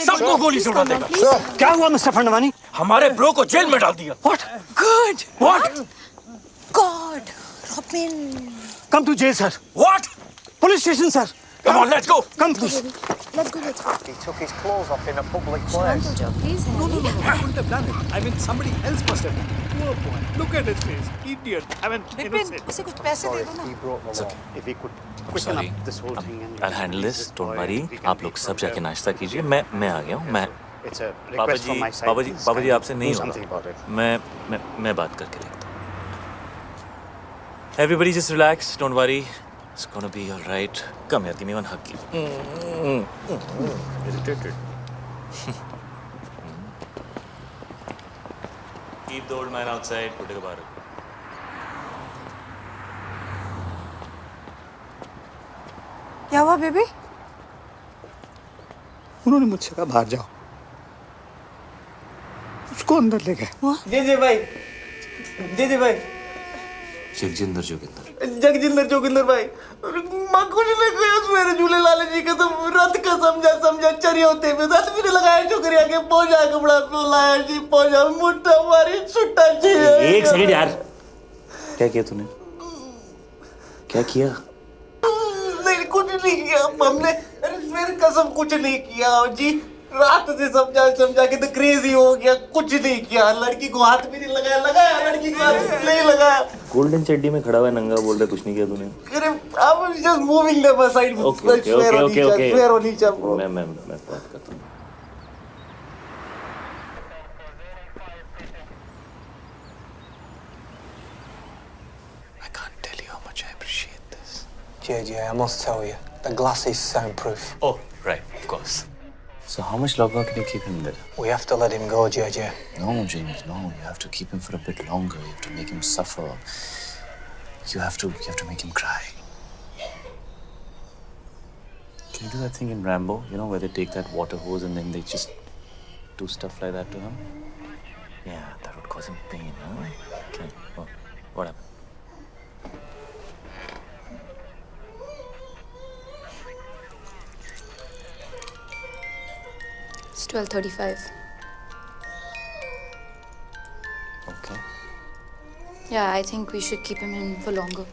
सबको गोली से उड़ा देगा। क्या हुआ मिस्टर फंडवानी? हमारे ब्रो को जेल में डाल दिया। What? Good. What? God. Robin. Come to jail, sir. What? Police station, sir. Come on, let's go. Come, please. Let's go. Let's go. He took his clothes off in a public place. Please. No, I wouldn't have done it. I mean, somebody else must have done it. Poor boy. Look at his face. Idiot. I mean, innocent. उसे कुछ पैसे दे दो ना। He broke the law. If he could I'm quicken sorry. up this whole thing and I'll handle this. Don't worry. आप लोग सब जाके नाश्ता कीजिए। मैं आ गया हूँ। मैं it's a पापा request ji from my side. पापा जी आपसे नहीं Do something होगा। about it. मैं बात करके देखता हूँ। Everybody just relax. Don't worry. It's gonna be all right. Come here. Give me one hug. Irritated. Keep the old man outside. Put it बाहर। क्या हुआ बेबी? उन्होंने मुझसे कहा बाहर जाओ, उसको अंदर ले गए। जी भाई, जी भाई, जगजिंदर जोगिंदर। जगजिंदर जोगिंदर भाई, मां कुछ नहीं कहा सवेरे झूले लाल जी का तो रथ का समझा चरी होते में दस भी लगाया छोकरिया के पौजा कपड़ा लाया जी पौजा मुट्ठा मारी छुट्टा जी। एक सेकंड यार, क्या किया तूने? क्या किया? नहीं कुछ नहीं किया हमने, अरे फिर कसम कुछ नहीं किया जी। रात से समझा के तो क्रेजी हो गया, कुछ नहीं किया। लड़की को हाथ भी नहीं लगाया लड़की को हाथ नहीं लगाया। गोल्डन चड्डी में खड़ा हुआ नंगा बोल रहा, कुछ नहीं किया तूने? अरे I was just moving them aside. Okay मैं बात करता हूँ। I can't tell you how much I appreciate this. JJ, I must tell you, the glass is soundproof. Oh, right, of course. So how much longer can you keep him there? We have to let him go, JJ. No, James, no. You have to keep him for a bit longer. You have to make him suffer. You have to make him cry. Can you do that thing in Rambo? You know, where they take that water hose and then they just do stuff like that to him? Yeah, that would cause him pain, huh? Okay. Oh, what happened? It's 12:35. Okay. Yeah, I think we should keep him in for longer.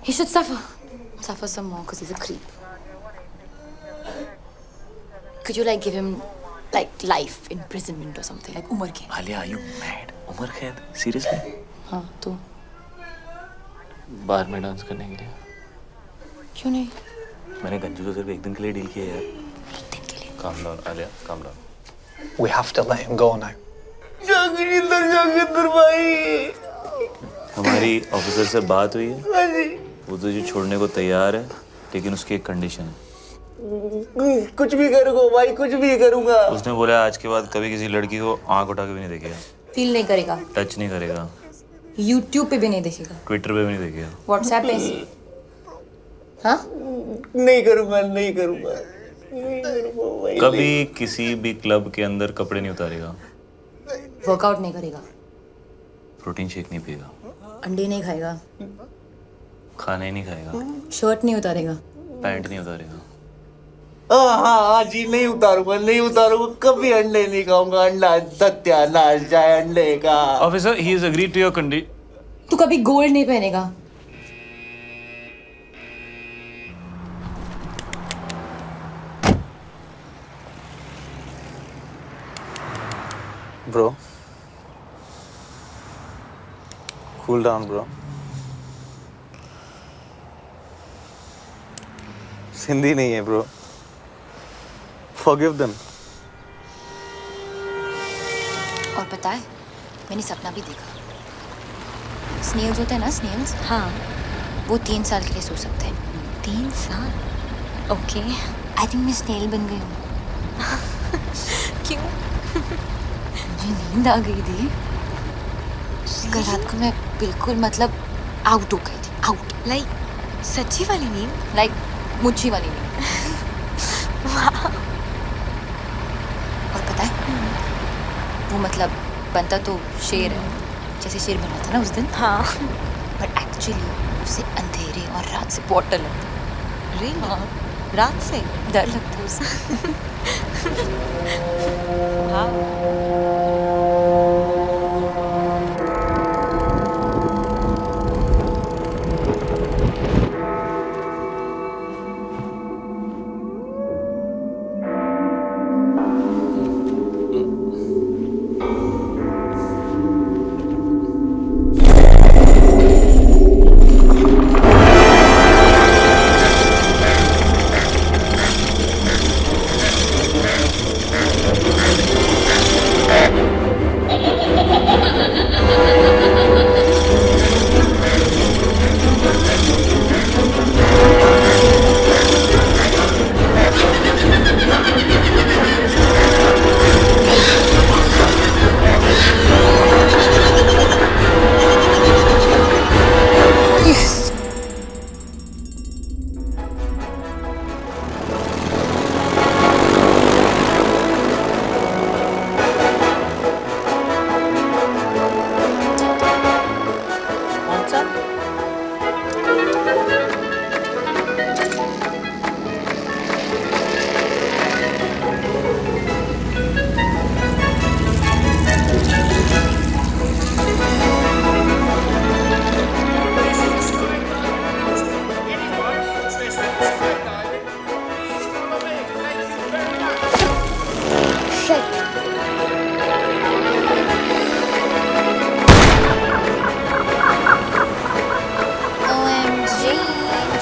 He should suffer some more because he's a creep. Could you like give him like life imprisonment or something, like Umar Kaid? Alia, are you mad? Umar Kaid? Seriously? हाँ तो बार में dance करने के लिए? क्यों नहीं? मैंने गंजू तो सिर्फ एक दिन के लिए डील किया यार। Calm down, Alia. Calm down. We have to let him go now. जगजिंदर भाई, हमारी ऑफिसर से बात हुई है। हाँ जी। वो तुझे छोड़ने को तैयार है, लेकिन उसकी एक कंडीशन है। कुछ भी करूँगा भाई, कुछ भी करूँगा। उसने बोला आज के बाद कभी किसी लड़की को आंख उठा के भी नहीं देखेगा। फील नहीं करेगा। टच नहीं करेगा। YouTube पे भी नहीं देखेगा। ट्विटर पे भी नहीं देखेगा। WhatsApp पे? हाँ? नहीं करूँगा। कभी किसी भी क्लब के अंदर कपड़े नहीं उतारेगा। वर्कआउट नहीं करेगा। प्रोटीन शेक नहीं पिएगा। अंडे नहीं खाएगा। खाना ही नहीं खाएगा। शर्ट नहीं उतारेगा। पैंट नहीं उतारेगा। हाँ जी, नहीं उतारूंगा। कभी अंडे नहीं खाऊंगा। अंडा सत्यानाश जाए अंडे का। Officer, he has agreed to your condition. तू कभी गोल्ड नहीं पहनेगा। Bro, cool down, bro. Sindhi नहीं है, bro. Forgive them. और पता है, मैंने सपना भी देखा। स्नेल्स होते हैं ना, स्नेल्स? हाँ। वो 3 साल के लिए सो सकते हैं। 3 साल? ओके। आई थिंक मैं स्नेल बन गई हूँ। क्यों? मुझे नींद आ गई थी। कल रात को मैं बिल्कुल मतलब आउट हो गई थी। आउट। लाइक सच्ची वाली नींद? लाइक मुच्छी वाली नींद। और पता है, वो मतलब बनता तो शेर है, जैसे शेर बना था ना उस दिन। हाँ। बट एक्चुअली उसे अंधेरे और रात से बहुत डर लगता। रियली? हाँ। रात से डर लगता है उसे।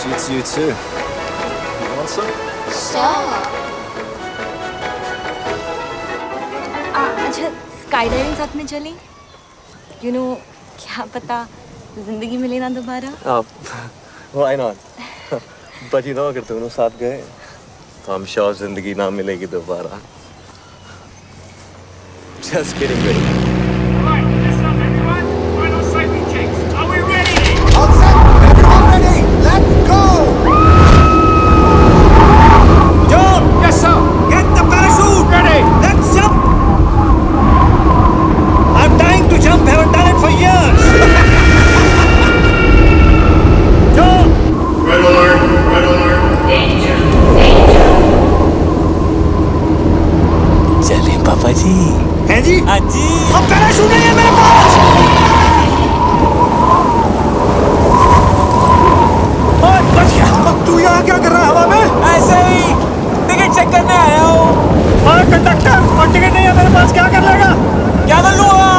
Suits you too. You want some? Sure. अच्छा स्काई डाइविंग साथ में चलें? You know क्या पता जिंदगी मिले ना दोबारा? Why not? But you know अगर दोनों साथ गए तो I'm sure जिंदगी ना मिलेगी दोबारा. Just kidding, baby. हैं जी? हाँ जी। अब पैराशूट नहीं है मेरे पास। और बच गया। अब तू यहाँ क्या कर रहा है हवा में? ऐसे ही टिकट चेक करने आया हूँ। हाँ कंडक्टर, और टिकट नहीं है मेरे पास, क्या कर लेगा? क्या कर लूँगा?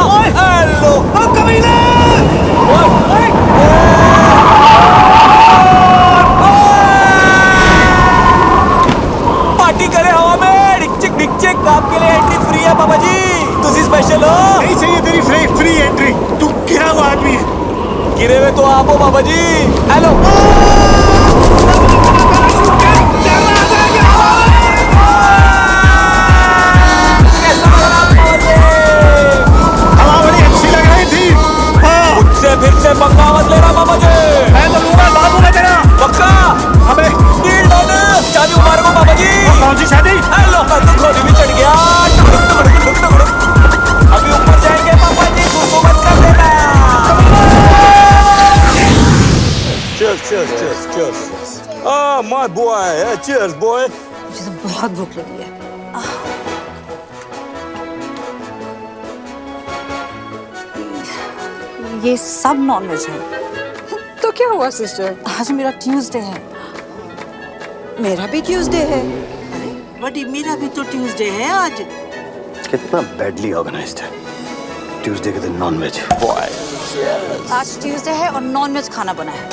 हेलो। अब कमीने। पार्टी करे हवा में, डिक-चिक आपके लिए एंट्री फ्री है बाबा जी। तुझे स्पेशल हो? नहीं चाहिए तेरी फ्री एंट्री। तू गिरा हुआ आदमी है। गिरे हुए तो आप हो बाबा जी। हेलो। हवा बड़ी अच्छी लग रही थी। मुझसे फिर से पंगा मत लेना बाबा जी। मैं तो लूंगा, बाबू मैं तेरा। पक्का? अबे डील डन। शादी मुबारक हो बाबा जी। कौन सी शादी? हेलो, मैं तो खोली भी चढ़ गया। अभी ऊपर जाएंगे पापा जी, घुसो मत कर देना। Cheers. Oh my boy, cheers boy. मुझे तो बहुत भूख लगी है। ये सब नॉनवेज है। तो क्या हुआ सिस्टर? आज मेरा ट्यूसडे है। मेरा भी ट्यूसडे है। बट मेरा भी तो ट्यूसडे है आज। कितना बैडली ऑर्गेनाइज्ड है। ट्यूसडे के दिन नॉनवेज। आज ट्यूसडे है और नॉनवेज खाना बना है।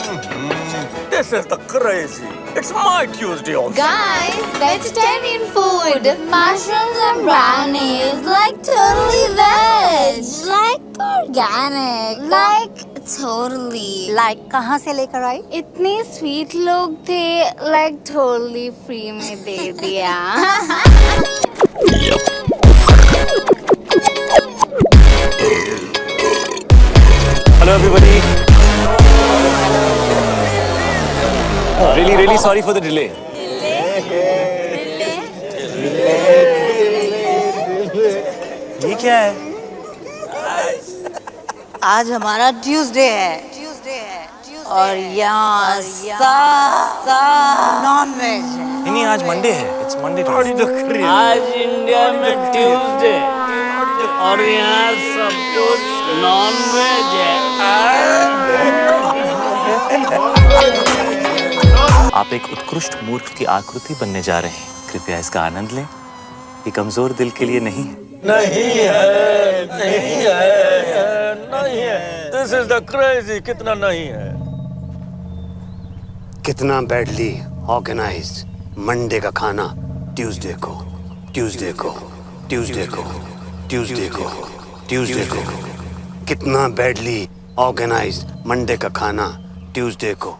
This is the crazy. It's my Tuesday also. Guys, vegetarian food, mushrooms and brownies, like totally veg, like organic, like totally. Like कहाँ से लेकर आई? इतने स्वीट लोग थे, like totally free में दे दिया। Hello everybody. Really sorry for the delay. ये क्या है? आज हमारा ट्यूसडे है। और यहाँ नॉनवेज है। नहीं आज मंडे है। It's Monday. आज इंडिया में ट्यूसडे और यहाँ सब कुछ नॉनवेज है। आप एक उत्कृष्ट मूर्ख की आकृति बनने जा रहे हैं। कृपया इसका आनंद लें। ये कमजोर दिल के लिए नहीं है। नहीं है। This is the crazy. कितना नहीं है? कितना बैडली ऑर्गेनाइज्ड। मंडे का खाना ट्यूसडे को। कितना बैडली ऑर्गेनाइज्ड मंडे का खाना ट्यूसडे को।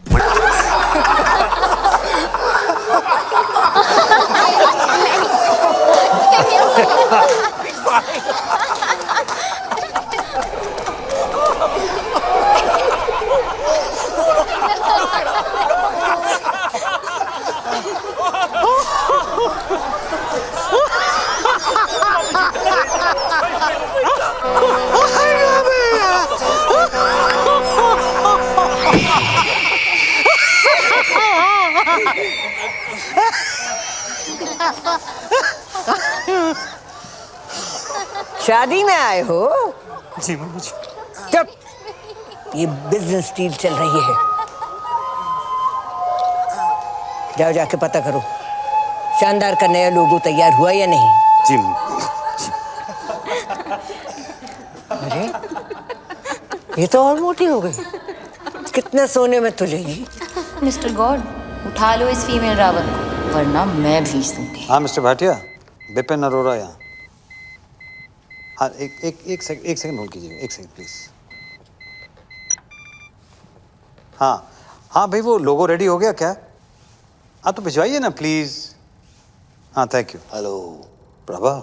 शादी में आए हो? जी मम्मी जी। चुप। ये बिजनेस डील चल रही है। जाओ जाके पता करो शानदार का नया लोगो तैयार हुआ या नहीं। जी। अरे ये तो और मोटी हो गई। कितने सोने में तुलेगी? मिस्टर गॉड, उठा लो इस फीमेल रावण को, वरना मैं भेज दूंगी। हाँ मिस्टर भाटिया, बिपिन अरोरा यहाँ। हाँ एक सेकंड होल्ड कीजिए, एक सेकंड प्लीज। हाँ भाई, वो लोगो रेडी हो गया क्या? हाँ तो भिजवाइए ना प्लीज। हाँ thank you. Hello Prabha.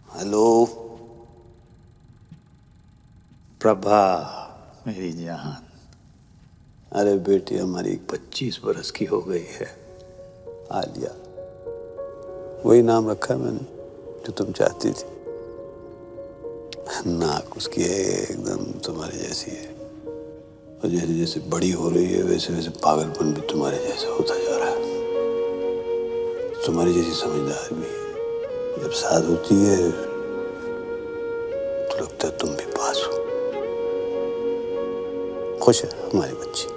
Hello Prabha मेरी जान। अरे बेटी हमारी 25 बरस की हो गई है, आलिया। वही नाम रखा है मैंने जो तुम चाहती थी। नाक उसकी है एकदम तुम्हारी जैसी है, और जैसे जैसे बड़ी हो रही है वैसे वैसे पागलपन भी तुम्हारे जैसा होता जा रहा है। तुम्हारी जैसी समझदार भी है। जब साथ होती है तो लगता है तुम भी पास हो। खुश है हमारी बच्ची।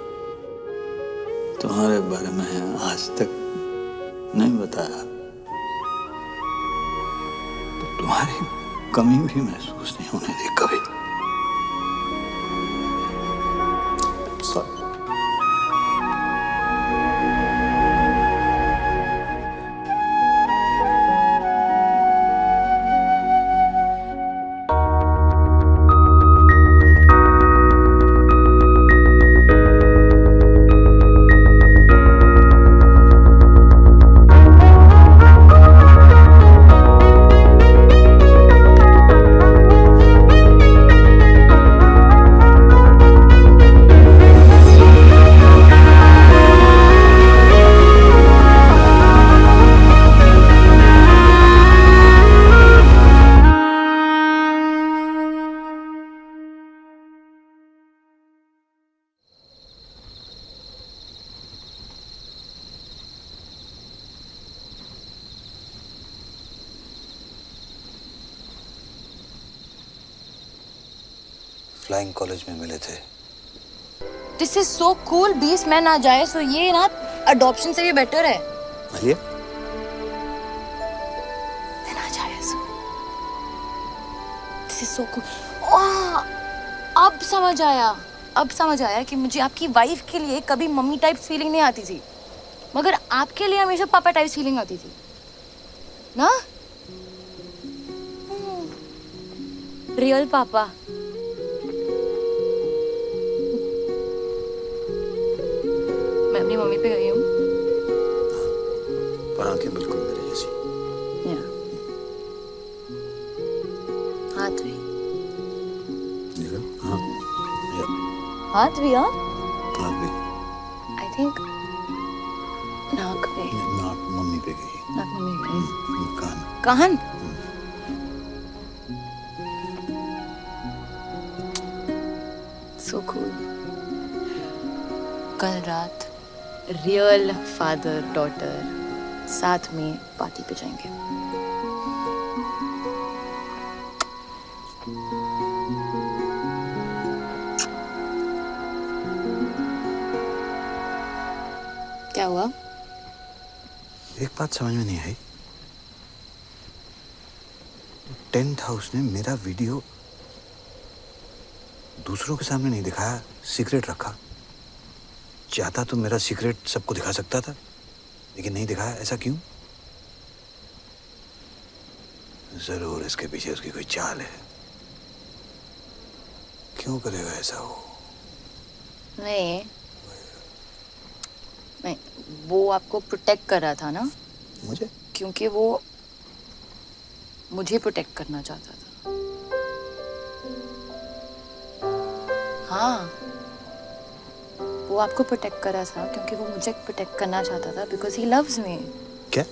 तुम्हारे बारे में आज तक नहीं बताया तो तुम्हारी कमी भी महसूस नहीं होने दी कभी। फ्लाइंग कॉलेज में मिले थे। This is so cool. 20 man आ जाए सो ये ना अडॉप्शन से भी बेटर है। आलिया आ जाए so this is so cool. अब समझ आया कि मुझे आपकी वाइफ के लिए कभी मम्मी टाइप फीलिंग नहीं आती थी, मगर आपके लिए हमेशा पापा टाइप फीलिंग आती थी ना। रियल पापा। मैं अपनी मम्मी पे गई हूँ, पर आंखें बिल्कुल मेरी जैसी। हाथ भी। हाँ हाथ भी। हाँ नाक भी। आई थिंक नाक पे। नाक मम्मी पे गई। नाक मम्मी पे। कान। कान। So cool. कल रात रियल फादर डॉटर साथ में पार्टी पे जाएंगे। क्या हुआ? एक बात समझ में नहीं आई। टेंट हाउस ने मेरा वीडियो दूसरों के सामने नहीं दिखाया, सीक्रेट रखा। चाहता तो मेरा सीक्रेट सबको दिखा सकता था, लेकिन नहीं दिखाया। ऐसा क्यों? जरूर इसके पीछे उसकी कोई चाल है। क्यों करेगा ऐसा वो? नहीं, वो आपको प्रोटेक्ट कर रहा था ना। मुझे? क्योंकि वो मुझे प्रोटेक्ट करना चाहता था। हाँ, वो आपको प्रोटेक्ट कर रहा था क्योंकि वो मुझे प्रोटेक्ट करना चाहता था, बिकॉज ही लव्स मी। क्या?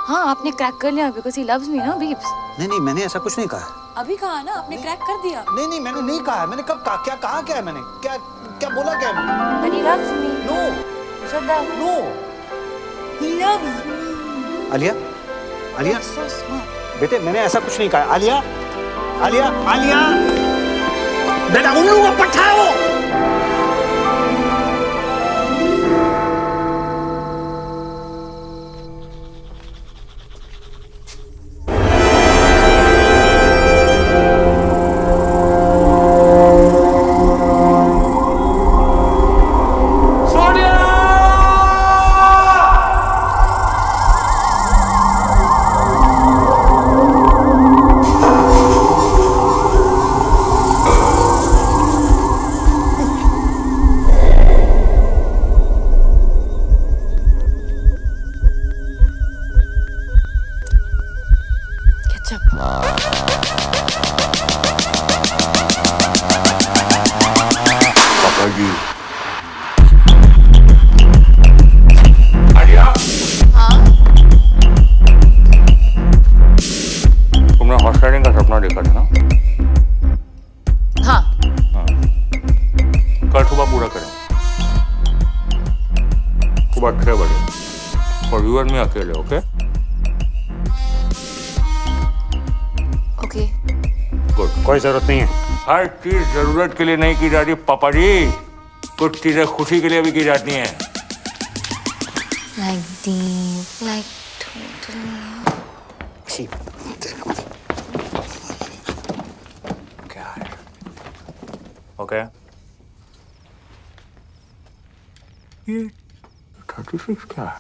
हाँ, आपने क्रैक कर लिया बिकॉज ही लव्स मी ना बीब्स। नहीं, मैंने ऐसा कुछ नहीं कहा। अभी कहा ना, आपने क्रैक कर दिया। नहीं, मैंने नहीं कहा। मैंने कब कहा? क्या कहा? क्या है मैंने? क्या बोला? क्या But he loves me. No. Shut up. No. He loves me. Alia, So smart. बेटे मैंने ऐसा कुछ नहीं कहा। आलिया बेटा उल्लू का पट्टा है वो। पूरा करेंगे, खूब अच्छे बढ़े, और यू एंड मी अकेले, ओके? ओके। गुड, कोई जरूरत नहीं है। हर चीज जरूरत के लिए नहीं की जाती पापा जी, कुछ चीजें खुशी के लिए भी की जाती हैं। Like deep, like totally. क्या है? ओके। ये 36 क्या है?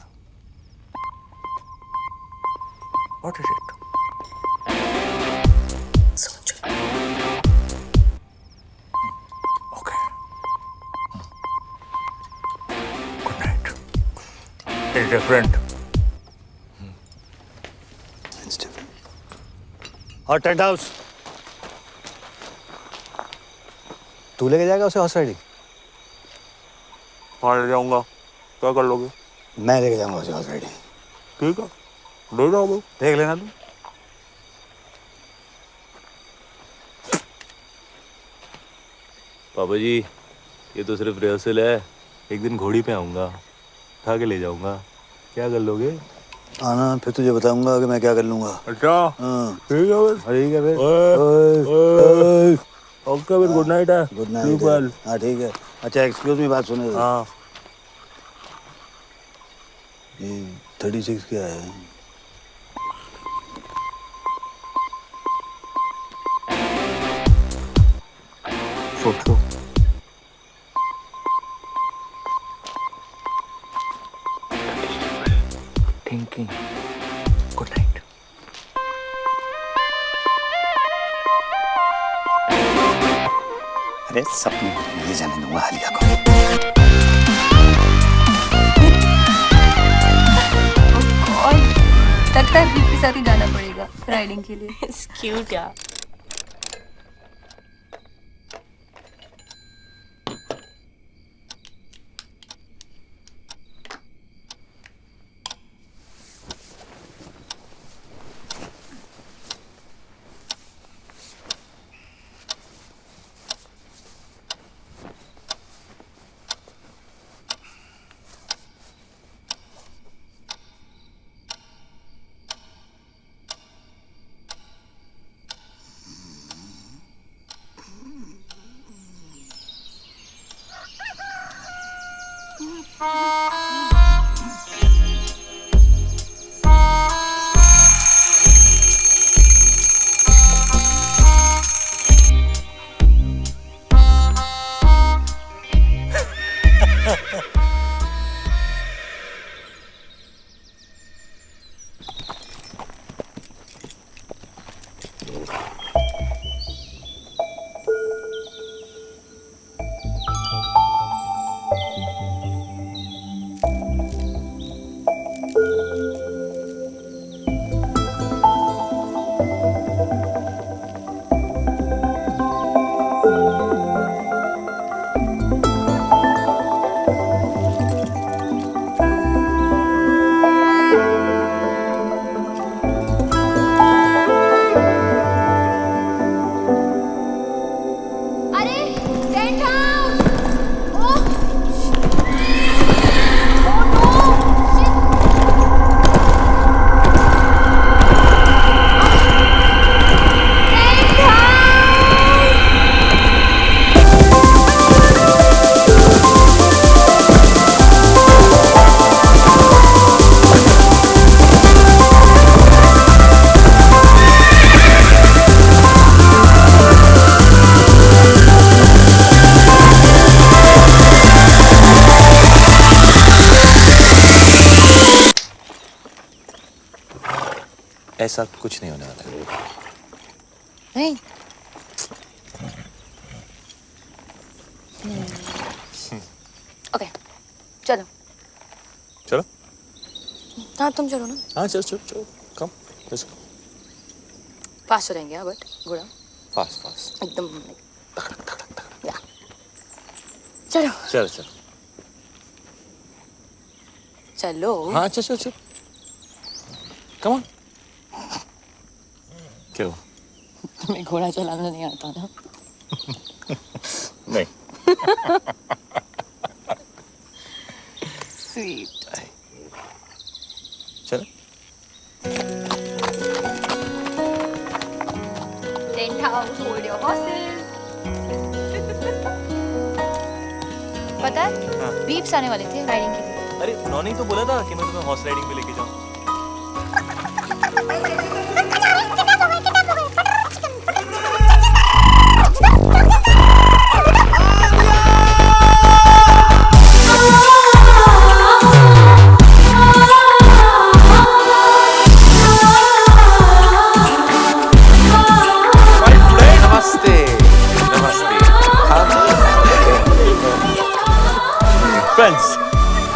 What is it? सोचो। Okay. Good night. It's different. It's different. और टेंट हाउस तू लेके जाएगा उसे हॉर्स राइडिंग? हाँ ले जाऊंगा, क्या कर लोगे? मैं लेके जाऊंगा उसे हॉर्स राइडिंग। ठीक है, ले जाओ, देख लेना तू। पापा जी, ये तो सिर्फ रिहर्सल है, एक दिन घोड़ी पे आऊंगा, उठा के ले जाऊंगा, क्या कर लोगे? आना, फिर तुझे बताऊंगा कि मैं क्या कर लूंगा। अच्छा, हाँ ठीक है फिर। ठीक है फिर। ओके फिर, गुड नाइट है। Good night. हाँ ठीक है। अच्छा एक्सक्यूज मी, बात सुने। हाँ। ये 36 क्या है? सोचो। Thinking. Good night. अरे सपने नहीं जाने दूंगा आलिया को। लगता है दीप के साथ ही जाना पड़ेगा राइडिंग के लिए। क्यूट यार। ऐसा कुछ नहीं होने वाला है। नहीं। ओके, चलो। चलो। हाँ तुम चलो ना। हाँ चलो चलो चलो, कम, लेट्स गो। फास्ट हो जाएंगे बट घोड़ा। Fast fast. एकदम। या। चलो। चलो चलो। चलो। हाँ चलो चलो चलो। Come on. क्यों? तुम्हें घोड़ा चलाना नहीं आता ना? नहीं। स्वीट। चल। Tent house, hold your horses. पता है? बीप्स आने वाले थे राइडिंग के लिए। अरे उन्होंने तो बोला था कि मैं तुम्हें हॉर्स राइडिंग पे लेके जाऊँ। Friends.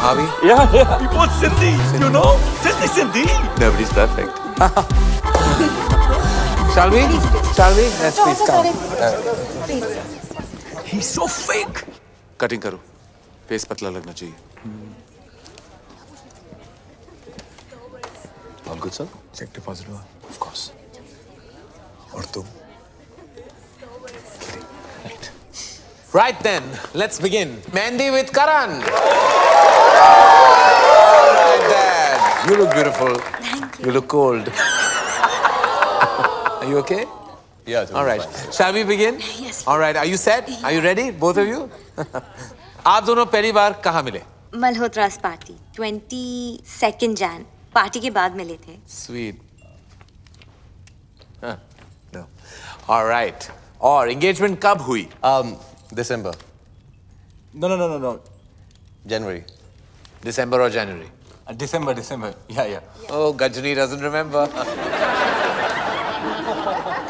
Are we? Yeah. We both Sindhi. You know? Sindhi. Nobody's perfect. Shall we? Shall we? Let's please come. He's so fake. Cutting करो. Face पतला लगना चाहिए. All good, sir? Check deposit हुआ. Of course. और तुम? Right then, let's begin. Mehndi with Karan. All right, Dad. You look beautiful. Thank you. You look cold. Are you okay? Yeah. Totally All right. fine. Shall we begin? Yes. All right. Are you set? Are you ready, both of you? आप दोनों पहली बार कहाँ मिले? Malhotra's party 22nd Jan. Party के बाद मिले थे. Sweet. Huh. No. All right. और engagement कब हुई? December. No. January. December or January? December. Yeah. Oh, Gajani doesn't remember.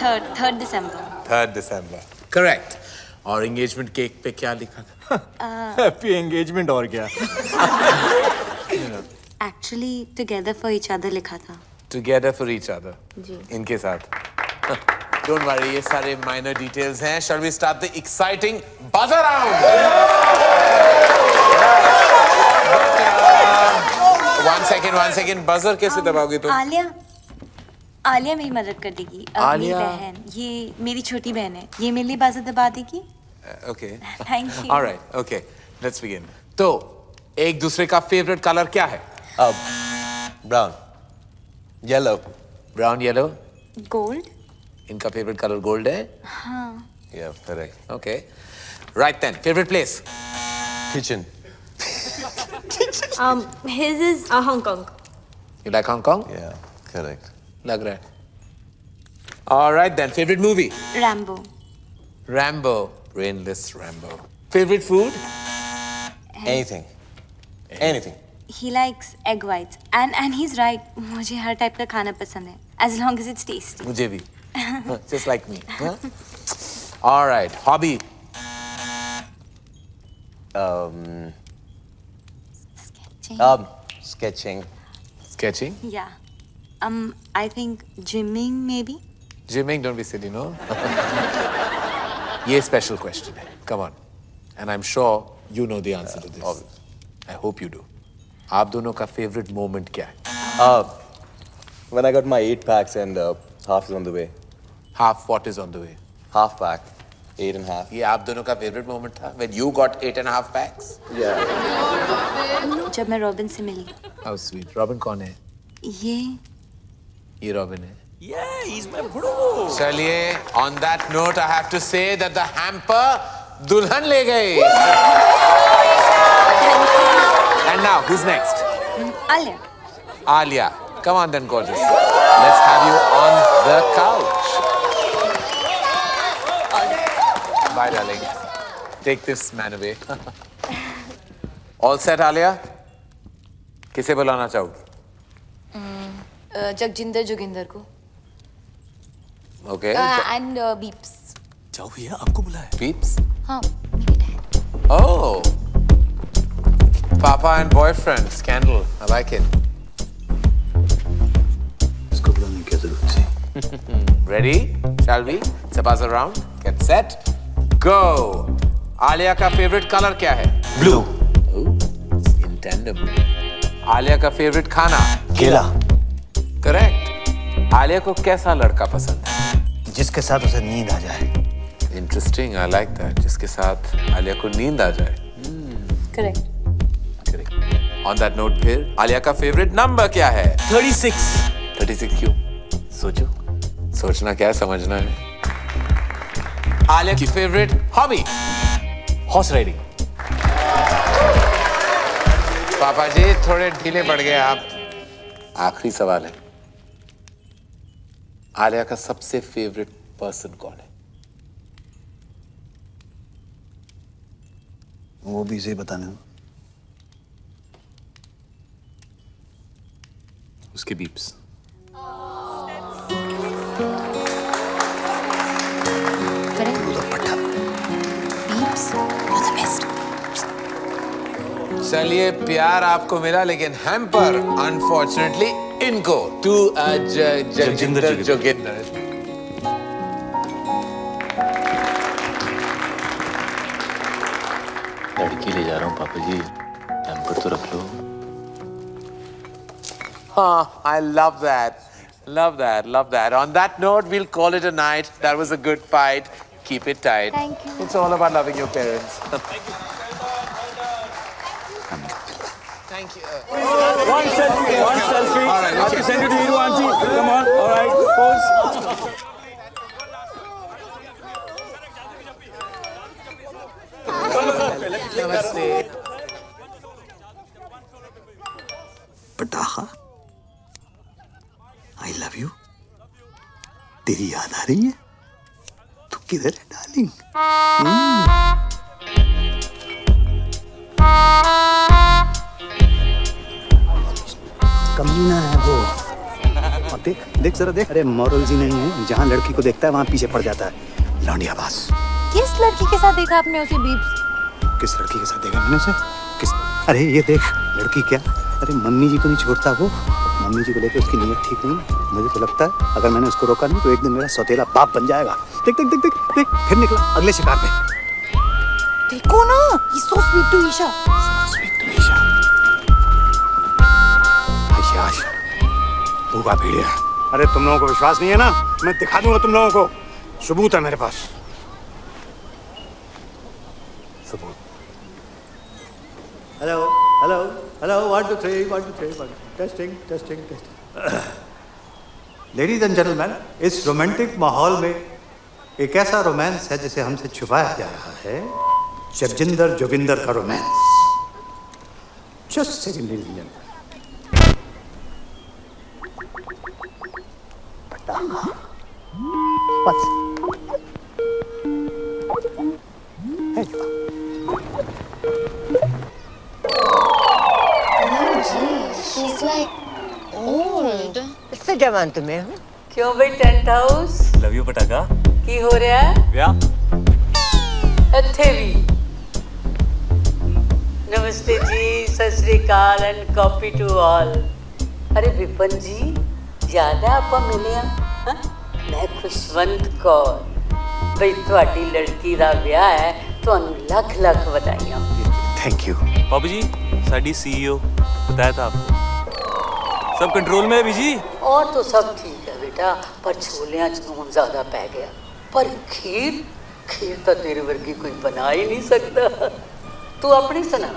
3rd December. 3rd December. Correct. और engagement cake पे क्या लिखा था? Happy engagement और क्या? Actually, together for each other लिखा था. Together for each other. जी. इनके साथ. Don't worry, ये सारे minor details हैं. Shall we start the exciting buzzer round? One second. Buzzer कैसे दबाओगे तुम? आलिया मेरी मदद कर देगी. मेरी आलिया? बहन. ये मेरी छोटी बहन है. ये मेरे लिए बजर दबा देगी. Okay. Thank you. All right. Okay. Let's begin. तो एक दूसरे का favorite color क्या है? Brown. Yellow. Brown, yellow. Gold. इनका favorite color gold है? हाँ. Yeah, correct. Okay. Right then. Favorite place? Kitchen. His is Hong Kong. You like Hong Kong? Yeah, correct. लग रहा है. All right then. Favorite movie? Rambo. Rambo. Brainless Rambo. Favorite food? Anything. Anything. He likes egg whites. And he's right. मुझे हर type का खाना पसंद है. As long as it's tasty. मुझे भी. Just like me. Huh? All right. Hobby? Sketching. Sketching? Yeah. I think gymming maybe. Gymming, don't be silly, no? ये special question है. Come on. And I'm sure you know the answer to this. Obviously. I hope you do. आप दोनों का favorite moment क्या है? When I got my 8 packs and half is on the way. Half what is on the way? Half pack. 8.5. ये आप दोनों का favorite moment था? When you got 8.5 packs? Yeah. जब मैं रॉबिन से मिली. How sweet. Robin कौन है? ये Robin है. Yeah, he's my bro. चलिए, on that note, I have to say that the hamper दुल्हन ले गई. And now, who's next? Alia. Alia. Come on then, gorgeous. Let's have you on the couch. Bye, darling. Take this man away. All set, Alia? किसे बुलाना चाहोगी? जगजिंदर जोगिंदर को. Okay. And Beeps. जाओ भैया, आपको बुलाया. Beeps? हाँ, मेरे dad. Oh. Papa and boyfriend. Scandal. I like it. इसको बुलाने की जरूरत थी. Ready? Shall we? It's a buzzer round. Get set. Go. Alia का favorite color क्या है? Blue. Oh, in tandem. Alia का favorite खाना? केला. Correct. Alia को कैसा लड़का पसंद है? जिसके साथ उसे नींद आ जाए. Interesting. I like that. जिसके साथ Alia को नींद आ जाए. Correct. Correct. On that note फिर आलिया का फेवरेट नंबर क्या है? 36। 36 क्यों? सोचो। सोचना क्या है, समझना है। आलिया की फेवरेट हॉबी? Horse riding. पापा जी थोड़े ढीले पड़ गए आप। आखिरी सवाल है, आलिया का सबसे फेवरेट पर्सन कौन है? वो भी इसे बताने दो। उसके बीप्स। चलिए प्यार आपको मिला, लेकिन हैम्पर अनफॉर्चुनेटली इनको टू जगजिंदर जोगिंदर। लड़की ले जा रहा हूँ पापा जी, हैम्पर तो रख लो। हाँ, I love that. Love that, love that. On that note, we'll call it a night. That was a good fight. Keep it tight. Thank you. It's all about loving your parents. Thank you. One selfie. All right, I have to send it to you, auntie. Come on. All right. Pose. नमस्ते। पटाखा, I love you. तेरी याद आ रही है? तू किधर है darling? कमीना है वो। और देख देख जरा देख, अरे मॉरल्स ही नहीं है, जहाँ लड़की को देखता है वहाँ पीछे पड़ जाता है। लौंडिया बास। किस लड़की के साथ देखा आपने उसे बीप्स? किस लड़की के साथ देखा मैंने उसे? किस? अरे ये देख, लड़की क्या, अरे मम्मी जी को नहीं छोड़ता वो। मम्मी जी को लेकर उसकी नीयत ठीक नहीं। मुझे तो लगता है अगर मैंने उसको रोका नहीं तो एक दिन मेरा सौतेला बाप बन जाएगा। देख देख देख देख देख, फिर निकला अगले शिकार पे। देखो ना, he's so sweet to Isha. Sweet to Isha. आश, भूखा भेड़िया। अरे तुम लोगों को विश्वास नहीं है ना, मैं दिखा दूंगा तुम लोगों को। सबूत है मेरे पास। सबूत। Hello hello hello, 1 2 3 1 2 3 1 testing testing testing. Ladies and gentleman, इस रोमांटिक माहौल में एक ऐसा रोमांस है जिसे हमसे छुपाया जा रहा है, जगजिंदर जोगिंदर का romance. Just second ladies and gentleman. She's like old. इससे जवान तुम्हें हूँ। क्यों भाई टेंट हाउस लव यू पटाखा। की हो रहा है? क्या? ਇੱਥੇ ਵੀ नमस्ते जी, सत श्री अकाल एंड कॉपी टू ऑल। अरे विपन जी, याद है ਆਪਾਂ ਮਿਲੇ ਆ? मैं खुशवंत कौर। ਬਈ ਤੁਹਾਡੀ ਲੜਕੀ ਦਾ ਵਿਆਹ ਹੈ, ਤੁਹਾਨੂੰ ਲੱਖ ਲੱਖ ਵਧਾਈਆਂ। Thank you. पापा जी, साडी सीईओ बताया था आपको, सब कंट्रोल में है बीजी। और तो सब ठीक है बेटा, पर छोलियां च नून ज्यादा पै गया। पर खीर खीर तो तेरे वर्गी कोई बना ही नहीं सकता। तू अपनी सुना।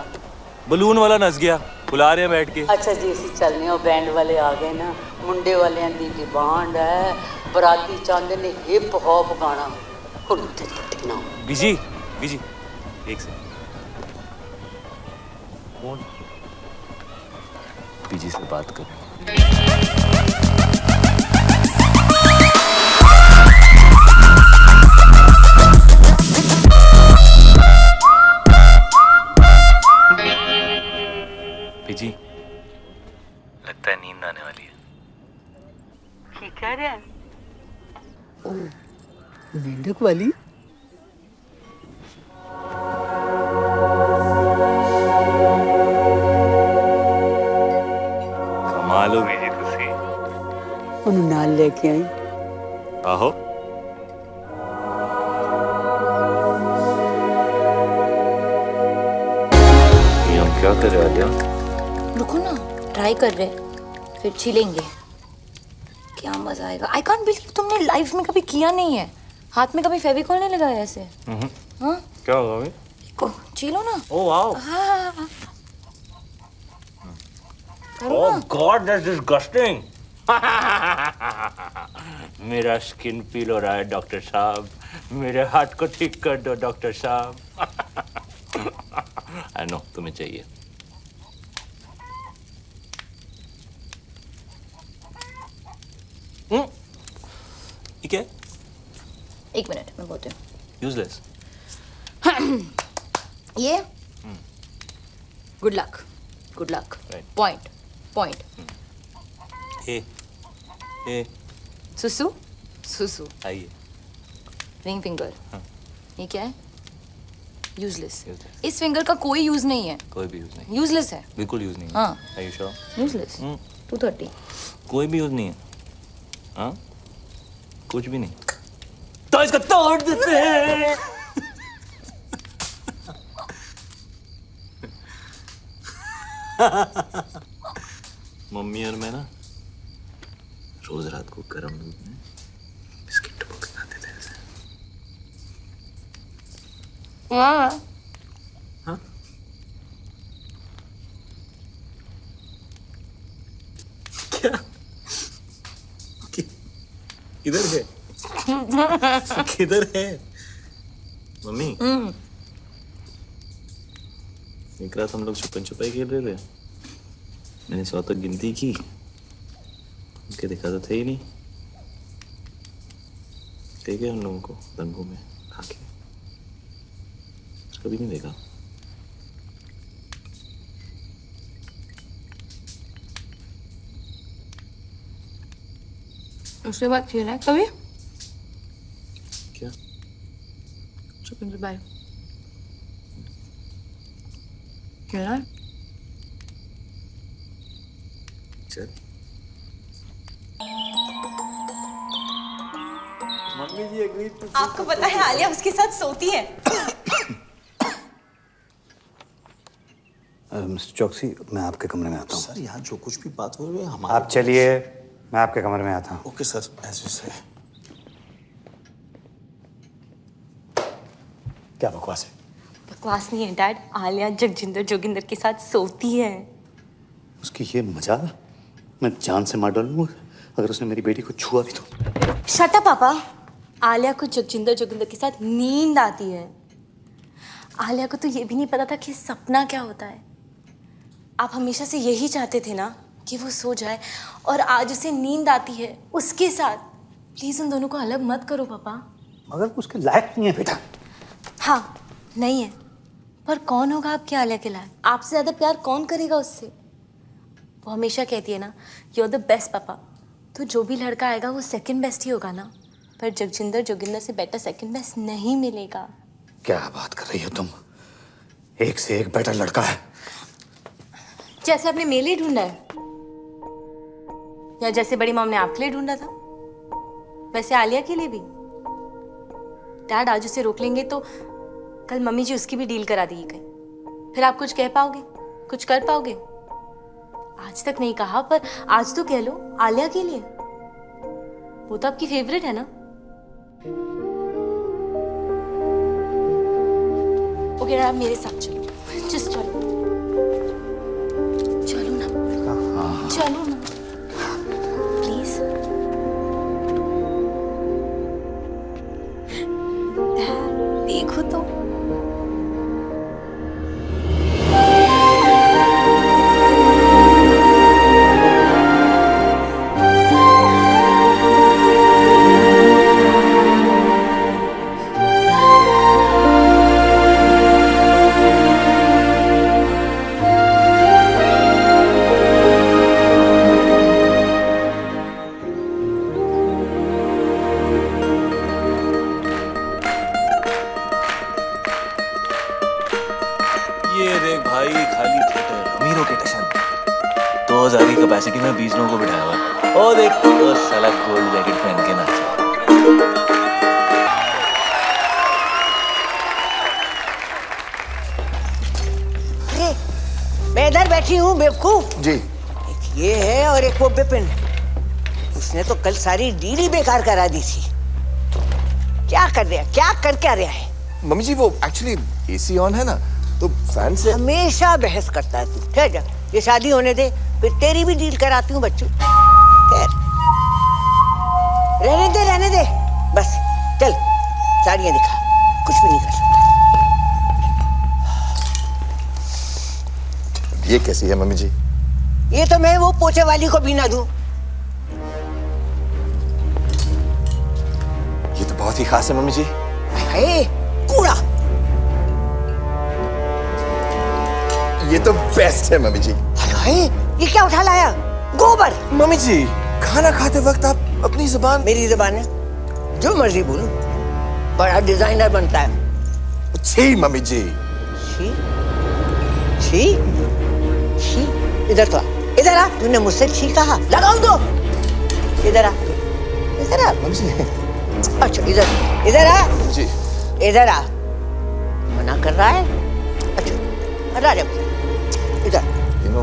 बलून वाला नस गया, बुला रहे हैं बैठ के। अच्छा जी, ਅਸੀਂ ਚੱਲਨੇ ਹੋ, बैंड वाले आ गए ना। मुंडे वालियां दी डिमांड है, बराती चाहते ने हिप हॉप गाना। हुण ते टुटना। बीजी बीजी एक सेकंड, कौन? बीजी से बात कर। बीजी, लगता है नींद आने वाली है। की कह रहे हैं? मेंढक वाली? कमाल हो बीजी तुसी। ਉਹਨੂੰ ਨਾਲ ਲੈ ਕੇ ਆਈ। आहो, ये हम क्या कर रहे हैं? रुको ना, ट्राई कर रहे, फिर छिलेंगे। क्या मजा आएगा। आई कांट बिलीव तुमने लाइफ में कभी किया नहीं है। हाथ में कभी फेविकॉल नहीं लगाया ऐसे? हाँ? क्या होगा भाई? को छीलो ना। Oh wow. हाँ। Oh God, that's disgusting. मेरा स्किन पील हो रहा है डॉक्टर साहब, मेरे हाथ को ठीक कर दो डॉक्टर साहब। I know, तुम्हें चाहिए। ये क्या है? एक मिनट मैं बोलती हूँ। यूजलेस। ये good luck, good luck. Point point. ए सुसु सुसु। आइए। Ring finger. ये क्या है? यूजलेस। इस फिंगर का कोई यूज नहीं है। कोई भी यूज नहीं। यूजलेस है। बिल्कुल यूज नहीं है। हाँ। Are you sure? यूजलेस। 230। कोई भी यूज नहीं है। हाँ? कुछ भी नहीं। तो इसको तोड़ देते हैं। मम्मी और मैं ना रोज रात को गर्म दूध में बिस्किट टुपो के खाते थे ऐसे। हाँ। हाँ? क्या? किधर है? किधर है? मम्मी? एक रात हम लोग छुपन छुपाई खेल रहे थे। मैंने 100 तक गिनती की, उनके देखा तो थे ही नहीं। ठीक है उन लोगों को दंगों में खा के कभी नहीं देखा। उसके बाद खेला है कभी? क्या? छुपन छुपाई खेला है? चल। मम्मी जी एग्री टू। आपको पता है आलिया उसके साथ सोती है। मिस्टर चौकसी, मैं आपके कमरे में आता हूँ। सर यहाँ जो कुछ भी बात हो रही है आप चलिए, मैं आपके कमरे में आता हूँ। ओके सर, ऐसे से। क्या बकवास है? बकवास नहीं है डैड, आलिया जगजिंदर जोगिंदर के साथ सोती है। उसकी ये मजाल मैं जान से मार डालूंगा अगर उसने मेरी बेटी को छुआ भी तो। शट अप पापा। आलिया को जगजिंदर जोगिंदर के साथ नींद आती है। आलिया को तो ये भी नहीं पता था कि सपना क्या होता है। आप हमेशा से यही चाहते थे ना कि वो सो जाए, और आज उसे नींद आती है उसके साथ। प्लीज उन दोनों को अलग मत करो पापा। मगर उसके लायक नहीं है बेटा। हाँ नहीं है, पर कौन होगा आपके आलिया के लायक? आपसे ज्यादा प्यार कौन करेगा उससे? वो हमेशा कहती है ना, यू आर द बेस्ट पापा। तो जो भी लड़का आएगा वो सेकंड बेस्ट ही होगा ना। पर जगजिंदर जोगिंदर से बेटर सेकंड बेस्ट नहीं मिलेगा। क्या बात कर रही हो तुम? एक से एक बेटर लड़का है। जैसे आपने मेरे लिए ढूंढा है, या जैसे बड़ी मॉम ने आपके लिए ढूंढा था, वैसे आलिया के लिए भी। डैड आज उसे रोक लेंगे तो कल मम्मी जी उसकी भी डील करा देगी कहीं। फिर आप कुछ कह पाओगे, कुछ कर पाओगे? आज तक नहीं कहा, पर आज तो कह लो आलिया के लिए। वो तो आपकी फेवरेट है ना। ओके आप मेरे साथ चलो, जस्ट चलो, चलो ना, चलो ना प्लीज। देखो तो कैपेसिटी में 20 लोगों को बिठाया हुआ। ओ देख तो साला गोल्ड जैकेट पहन के नाचा। अरे मैं इधर बैठी हूँ बेवकूफ। जी। एक ये है और एक वो बिपिन। उसने तो कल सारी डील ही बेकार करा दी थी। क्या कर रहा है, क्या कर क्या रहा है? मम्मी जी वो एक्चुअली एसी ऑन है ना, तो फैन से हमेशा बहस करता है तू। ठहर जा, ये शादी होने दे, फिर तेरी भी डील कराती हूँ बच्चू। खैर रहने दे बस। चल साड़ियाँ दिखा, कुछ भी नहीं कर सकता। ये कैसी है मम्मी जी? ये तो मैं वो पोछे वाली को भी ना दूं। ये तो बहुत ही खास है मम्मी जी। कूड़ा। ये तो बेस्ट है मम्मी जी। ये क्या उठा लाया? गोबर। मम्मी जी खाना खाते वक्त आप अपनी जुबान। मेरी जुबान है, जो मर्जी बोलूं। बड़ा डिजाइनर बनता है। छी मम्मी जी। छी छी छी। इधर तो आ, इधर आ। तूने मुझसे छी कहा, लगाऊं तो। इधर आ, इधर आ। मम्मी जी। अच्छा इधर आ जी। इधर आ। मना कर रहा है? अच्छा हटा जा इधर।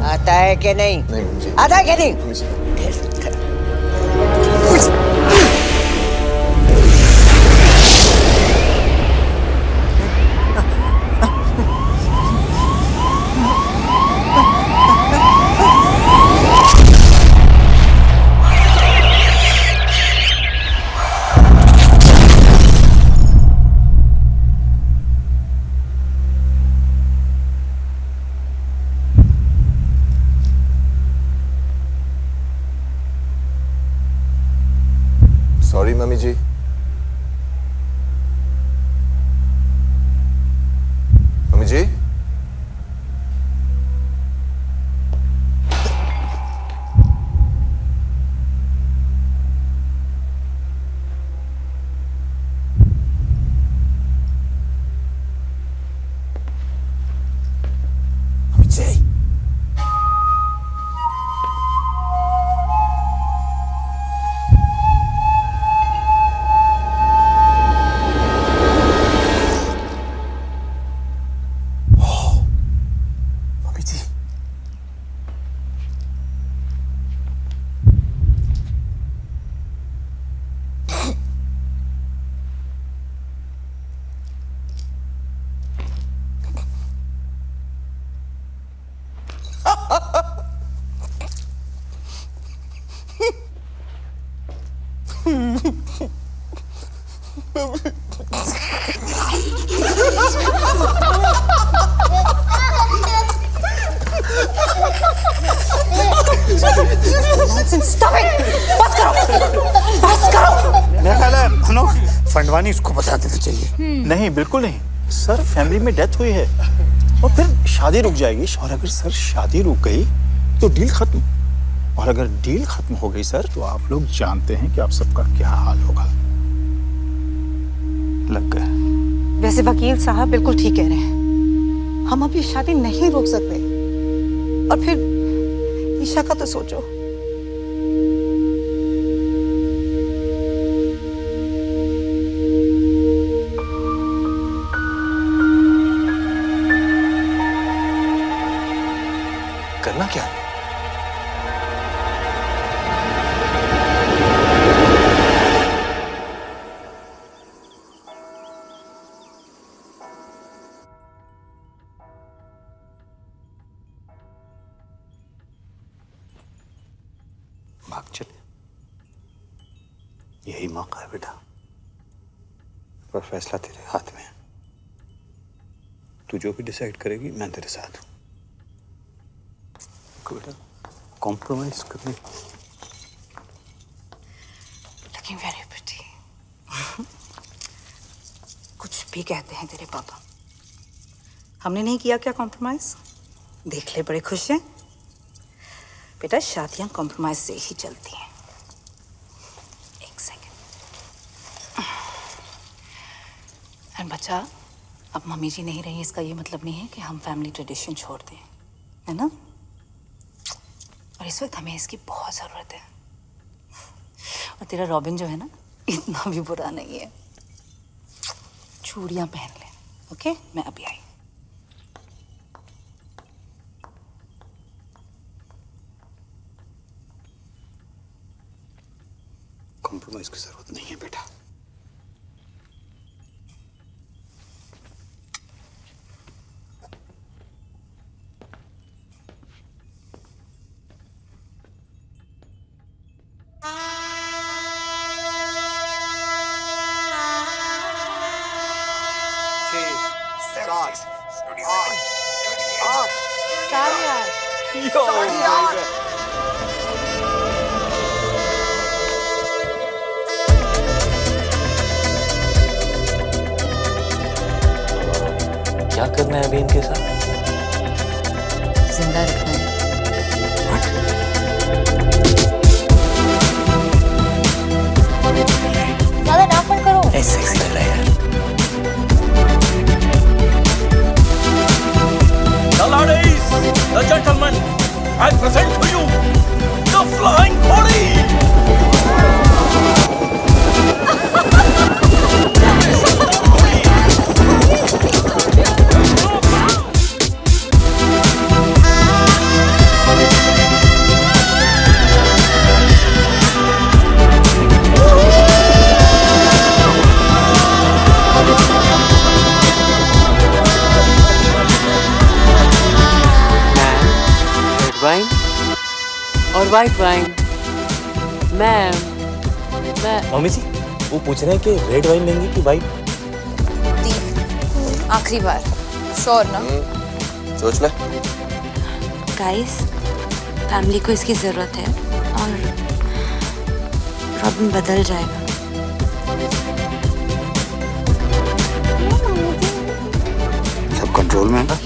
आता है कि नहीं? नहीं आता है कि नहीं? सॉरी मम्मी जी। मम्मी जी। फंडवानी इसको बता देना चाहिए। नहीं बिल्कुल नहीं सर, फैमिली में डेथ हुई है और फिर शादी रुक जाएगी। और अगर सर शादी रुक गई तो डील खत्म, और अगर डील खत्म हो गई सर तो आप लोग जानते हैं कि आप सबका क्या हाल होगा। लग गया। वैसे वकील साहब बिल्कुल ठीक कह रहे हैं, हम अब ये शादी नहीं रोक सकते। और फिर ईशा का तो सोचो। करना क्या? भाग चले, यही मौका है बेटा। पर फैसला तेरे हाथ में है। तू जो भी डिसाइड करेगी मैं तेरे साथ हूं। बेटा कॉम्प्रोमाइज करने। Looking very pretty. कुछ भी कहते हैं तेरे पापा, हमने नहीं किया क्या कॉम्प्रोमाइज? देख ले, बड़े खुश हैं। बेटा शादियां कॉम्प्रोमाइज से ही चलती हैं। एक सेकंड। एंड बच्चा, अब मम्मी जी नहीं रही, इसका ये मतलब नहीं है कि हम फैमिली ट्रेडिशन छोड़ दें, है ना? और इस वक्त हमें इसकी बहुत ज़रूरत है। और तेरा रॉबिन जो है ना, इतना भी बुरा नहीं है। चूड़ियाँ पहन ले, ओके? मैं अभी आई। कॉम्प्रोमाइज की जरूरत नहीं है बेटा। साढ़े 8। क्या करना है अभी इनके साथ? जिंदा रखना है। ज्यादा नाक मत करो। ऐसे ही लग रहा है यार। The ladies, the gentlemen, I present to you the Flying Body. Wine और वाइट वाइन। मैम मम्मी जी वो पूछ रहे हैं कि रेड वाइन लेंगी कि वाइट? आखिरी बार श्योर ना? सोच ले। गाइस, फैमिली को इसकी जरूरत है और रॉबिन बदल जाएगा। सब कंट्रोल में है ना?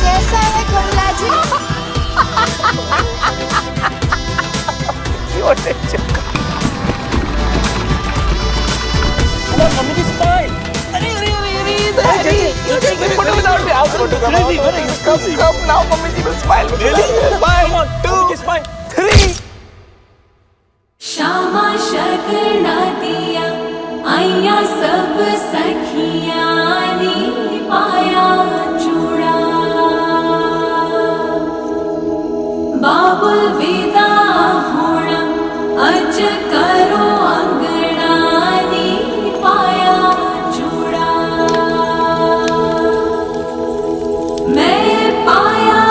कैसा है कमला जी? मम्मी की स्माइल। अरे you take the photo without me. I'll photograph. Come now, mummy ji will smile. Really? 1, 2, 3. श्यामा शगना दिया आया सब सखियां नी पाया चूड़ा बाबुल विदा होना अज करो अंगना नी पाया चूड़ा मैं पाया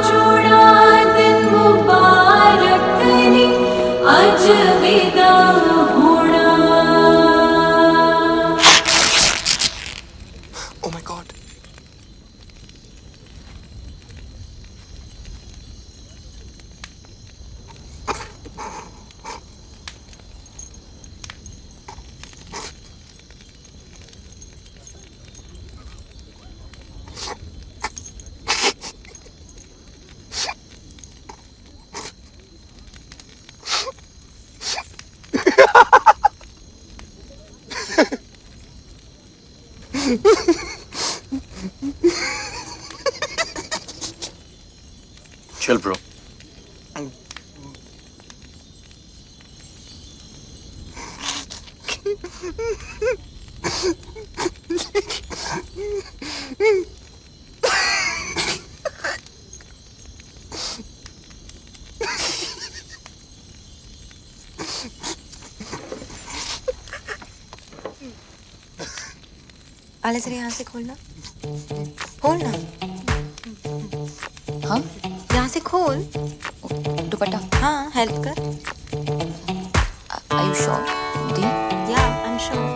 चूड़ा दिन मुबारक नी अज विदा होना। Oh my God. Chill, bro. आले जरा यहाँ से खोलना। खोलना। हाँ? यहाँ से खोल। दुपट्टा। हाँ, हेल्प कर। Are you sure? The? Yeah, I'm sure.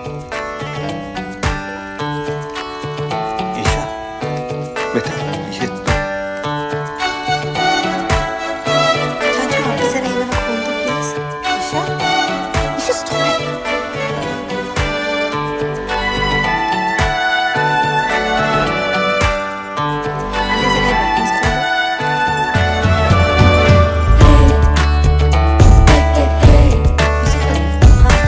Isha, बेटा ये चाचू आगे जरा ये वाला खोल दो please. Isha, Isha stop it. आगे जरा ये buttons खोल दो। ईशा, हाँ।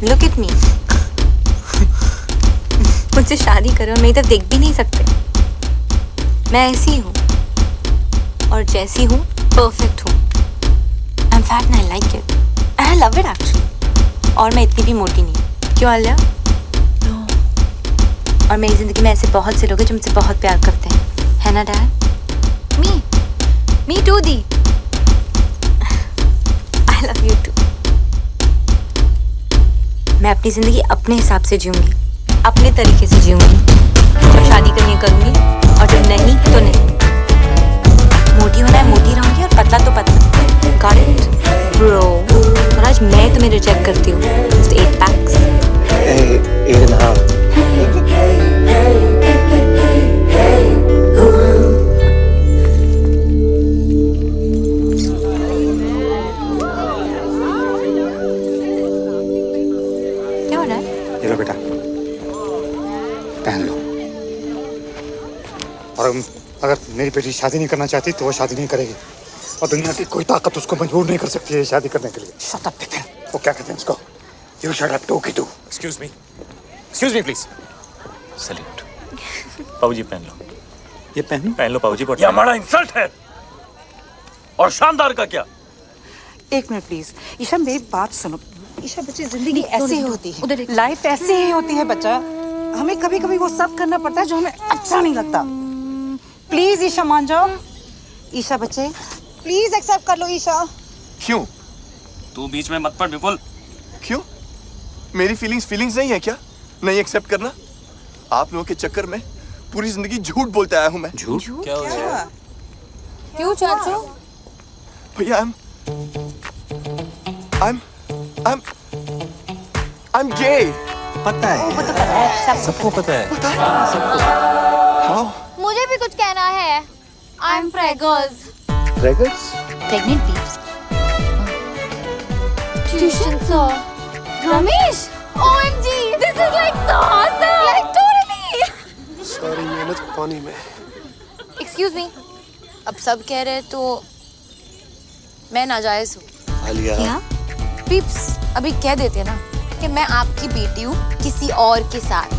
Look at me. मुझसे शादी करो, मेरी तरफ देख भी नहीं सकते। मैं ऐसी हूँ और जैसी हूँ परफेक्ट हूँ। I'm fat and I like it. And I love it actually. और मैं इतनी भी मोटी नहीं। क्यों आलिया? No. और मेरी जिंदगी में ऐसे बहुत से लोग हैं जो मुझसे बहुत प्यार करते हैं, है ना dad? Me too, the. I love you too. मैं अपनी जिंदगी अपने हिसाब से जीऊंगी, अपने तरीके से जीऊंगी। जब शादी करनी है करूंगी और जब नहीं तो नहीं। मोटी होना है मोटी रहूंगी और पतला तो पतला। Got it, bro? और आज मैं तुम्हें रिजेक्ट करती हूँ। Just 8 packs. 8.5. क्या हो रहा है? ये लो बेटा, पहन लो। और अगर मेरी बेटी शादी नहीं करना चाहती तो वो शादी नहीं करेगी और दुनिया की कोई ताकत उसको मजबूर नहीं कर सकती है शादी करने के लिए। Shut up, Bipin. वो क्या कहते हैं इसको? You shut up, टोकी तू। Excuse me please. Salute. पाऊजी पहन लो। ये पहन लो पाऊजी। ये हमारा इंसल्ट है। और शानदार का क्या? एक मिनट प्लीज। ईशा मेरी बात सुनो। ईशा बच्ची जिंदगी ऐसे ही होती है, लाइफ ऐसे ही होती है बच्चा। हमें कभी कभी वो सब करना पड़ता है जो हमें अच्छा नहीं लगता। प्लीज ईशा मान जाओ। ईशा बच्चे प्लीज एक्सेप्ट कर लो ईशा। क्यों? तू बीच में मत पड़ विपुल। क्यों? मेरी फीलिंग्स नहीं है क्या? नहीं एक्सेप्ट करना? आप लोगों के चक्कर में पूरी जिंदगी झूठ बोलते आया हूं मैं। झूठ? क्या हो गया? क्यों चाचू? भैया I'm gay. पता है। सबको पता है। मुझे भी कुछ कहना है। I'm preggers. Preggers? Pregnant peeps. Tuition sir. Ramesh. OMG. This is like so awesome. Like totally. Sorry, ये ना पानी में। Excuse me. अब सब कह रहे तो मैं नाजायज हूँ। आलिया। क्या? पीप्स अभी कह देते ना कि मैं आपकी बेटी हूँ किसी और के साथ।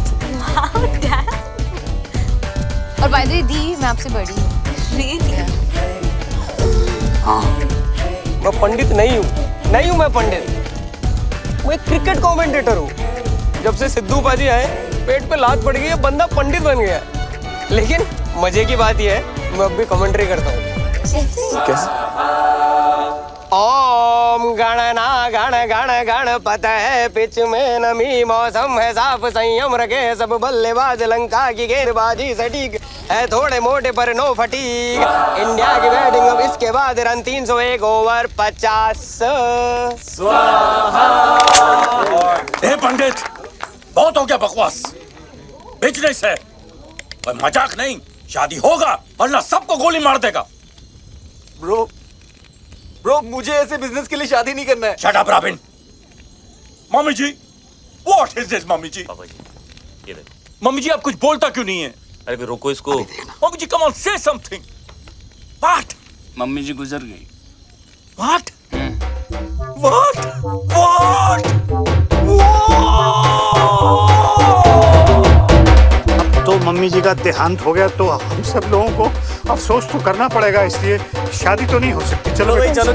और बाय द वे दी मैं आपसे बड़ी हूँ। हाँ। मैं पंडित नहीं हूँ मैं पंडित। मैं क्रिकेट कमेंटेटर हूँ। जब से सिद्धू पाजी आए पेट पे लात पड़ गई है, बंदा पंडित बन गया। लेकिन मजे की बात यह है मैं अब भी कमेंट्री करता हूँ। कैसे? ओम गणना गण गण गणपत है पिच में नमी मौसम है साफ संयम रखे सब बल्लेबाज लंका की गेंदबाजी सटीक है थोड़े मोटे पर नो फटीक इंडिया की बैटिंग अब इसके बाद रन 301 ओवर 50 स्वाहा। ए पंडित बहुत हो गया बकवास। बिजनेस है और मजाक नहीं। शादी होगा वरना सबको गोली मार देगा। ब्रो मुझे ऐसे बिजनेस के लिए शादी नहीं करना है। Shut up Robin. Mummy ji what is this? Mummy ji पापा जी ये देख। मम्मी जी आप कुछ बोलता क्यों नहीं है? अरे भी रोको इसको। Mummy ji come on say something. What? Mummy ji गुजर गई। व्हाट? व्हाट? अब तो मम्मी जी का देहांत हो गया तो हम सब लोगों को अफसोस तो करना पड़ेगा, इसलिए शादी तो नहीं हो सकती। चलो भाई चलो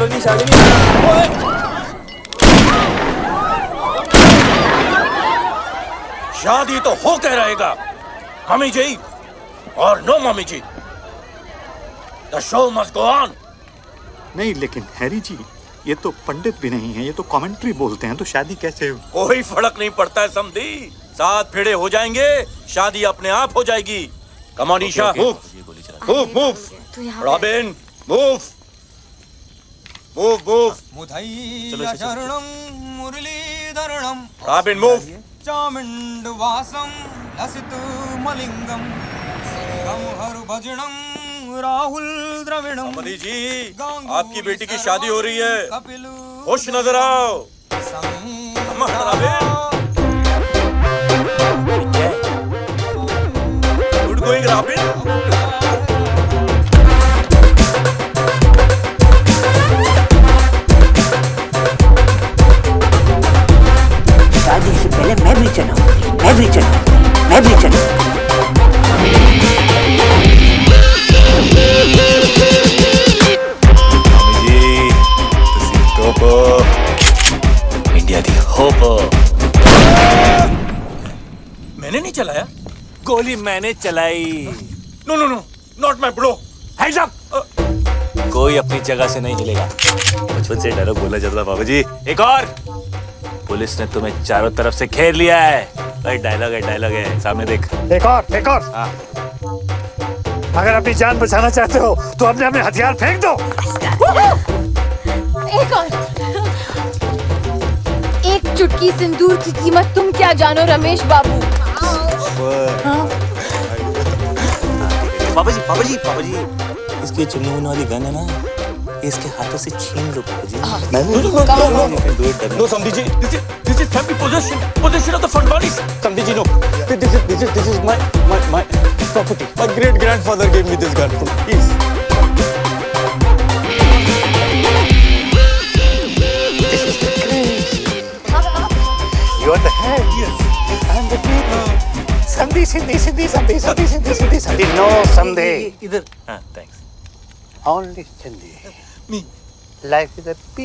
नहीं शादी नहीं। शादी तो होके रहेगा मम्मी जी और नो मम्मी ji. The show must go on. नहीं लेकिन हैरी जी ये तो पंडित भी नहीं है, ये तो कमेंट्री बोलते हैं, तो शादी कैसे हो? कोई फर्क नहीं पड़ता है समधी। 7 फेरे हो जाएंगे शादी अपने आप हो जाएगी। Come on Isha move. Robin move. Robin move. चामुंडवासम लसित मलिंगम सिंहम हरु भजनम राहुल द्रविणम। समधी जी आपकी बेटी की शादी हो रही है, खुश नजर आओ। Good going Robin. मैं भी चलूंगा, मैं भी चलूंगा। India the hope. मैंने नहीं चलाया। गोली मैंने चलाई। No no no, not my bro. Hands up. कोई अपनी जगह से नहीं हिलेगा। बचपन से डायलॉग बोला जाता था बाबूजी। एक और, पुलिस ने तुम्हें चारों तरफ से घेर लिया है। भाई डायलॉग है, सामने देख। एक और। हाँ। अगर अपनी जान बचाना चाहते हो तो अपने अपने हथियार फेंक दो। एक और। एक चुटकी सिंदूर की कीमत तुम क्या जानो रमेश बाबू। पापा जी, इसकी चुन्नी मुन्नी वाली गन है ना, इसके हाथों से छीन लो पापा जी। नो समधी जी, this is family possession of the front bodies. समधी जी, no. This is my property. My great grandfather gave me this gun. Please. You are the head. Yes. I am the tail. Sandhi. No Sandhi. इधर. हाँ, thanks. Only Sandhi. Me. Life is a P.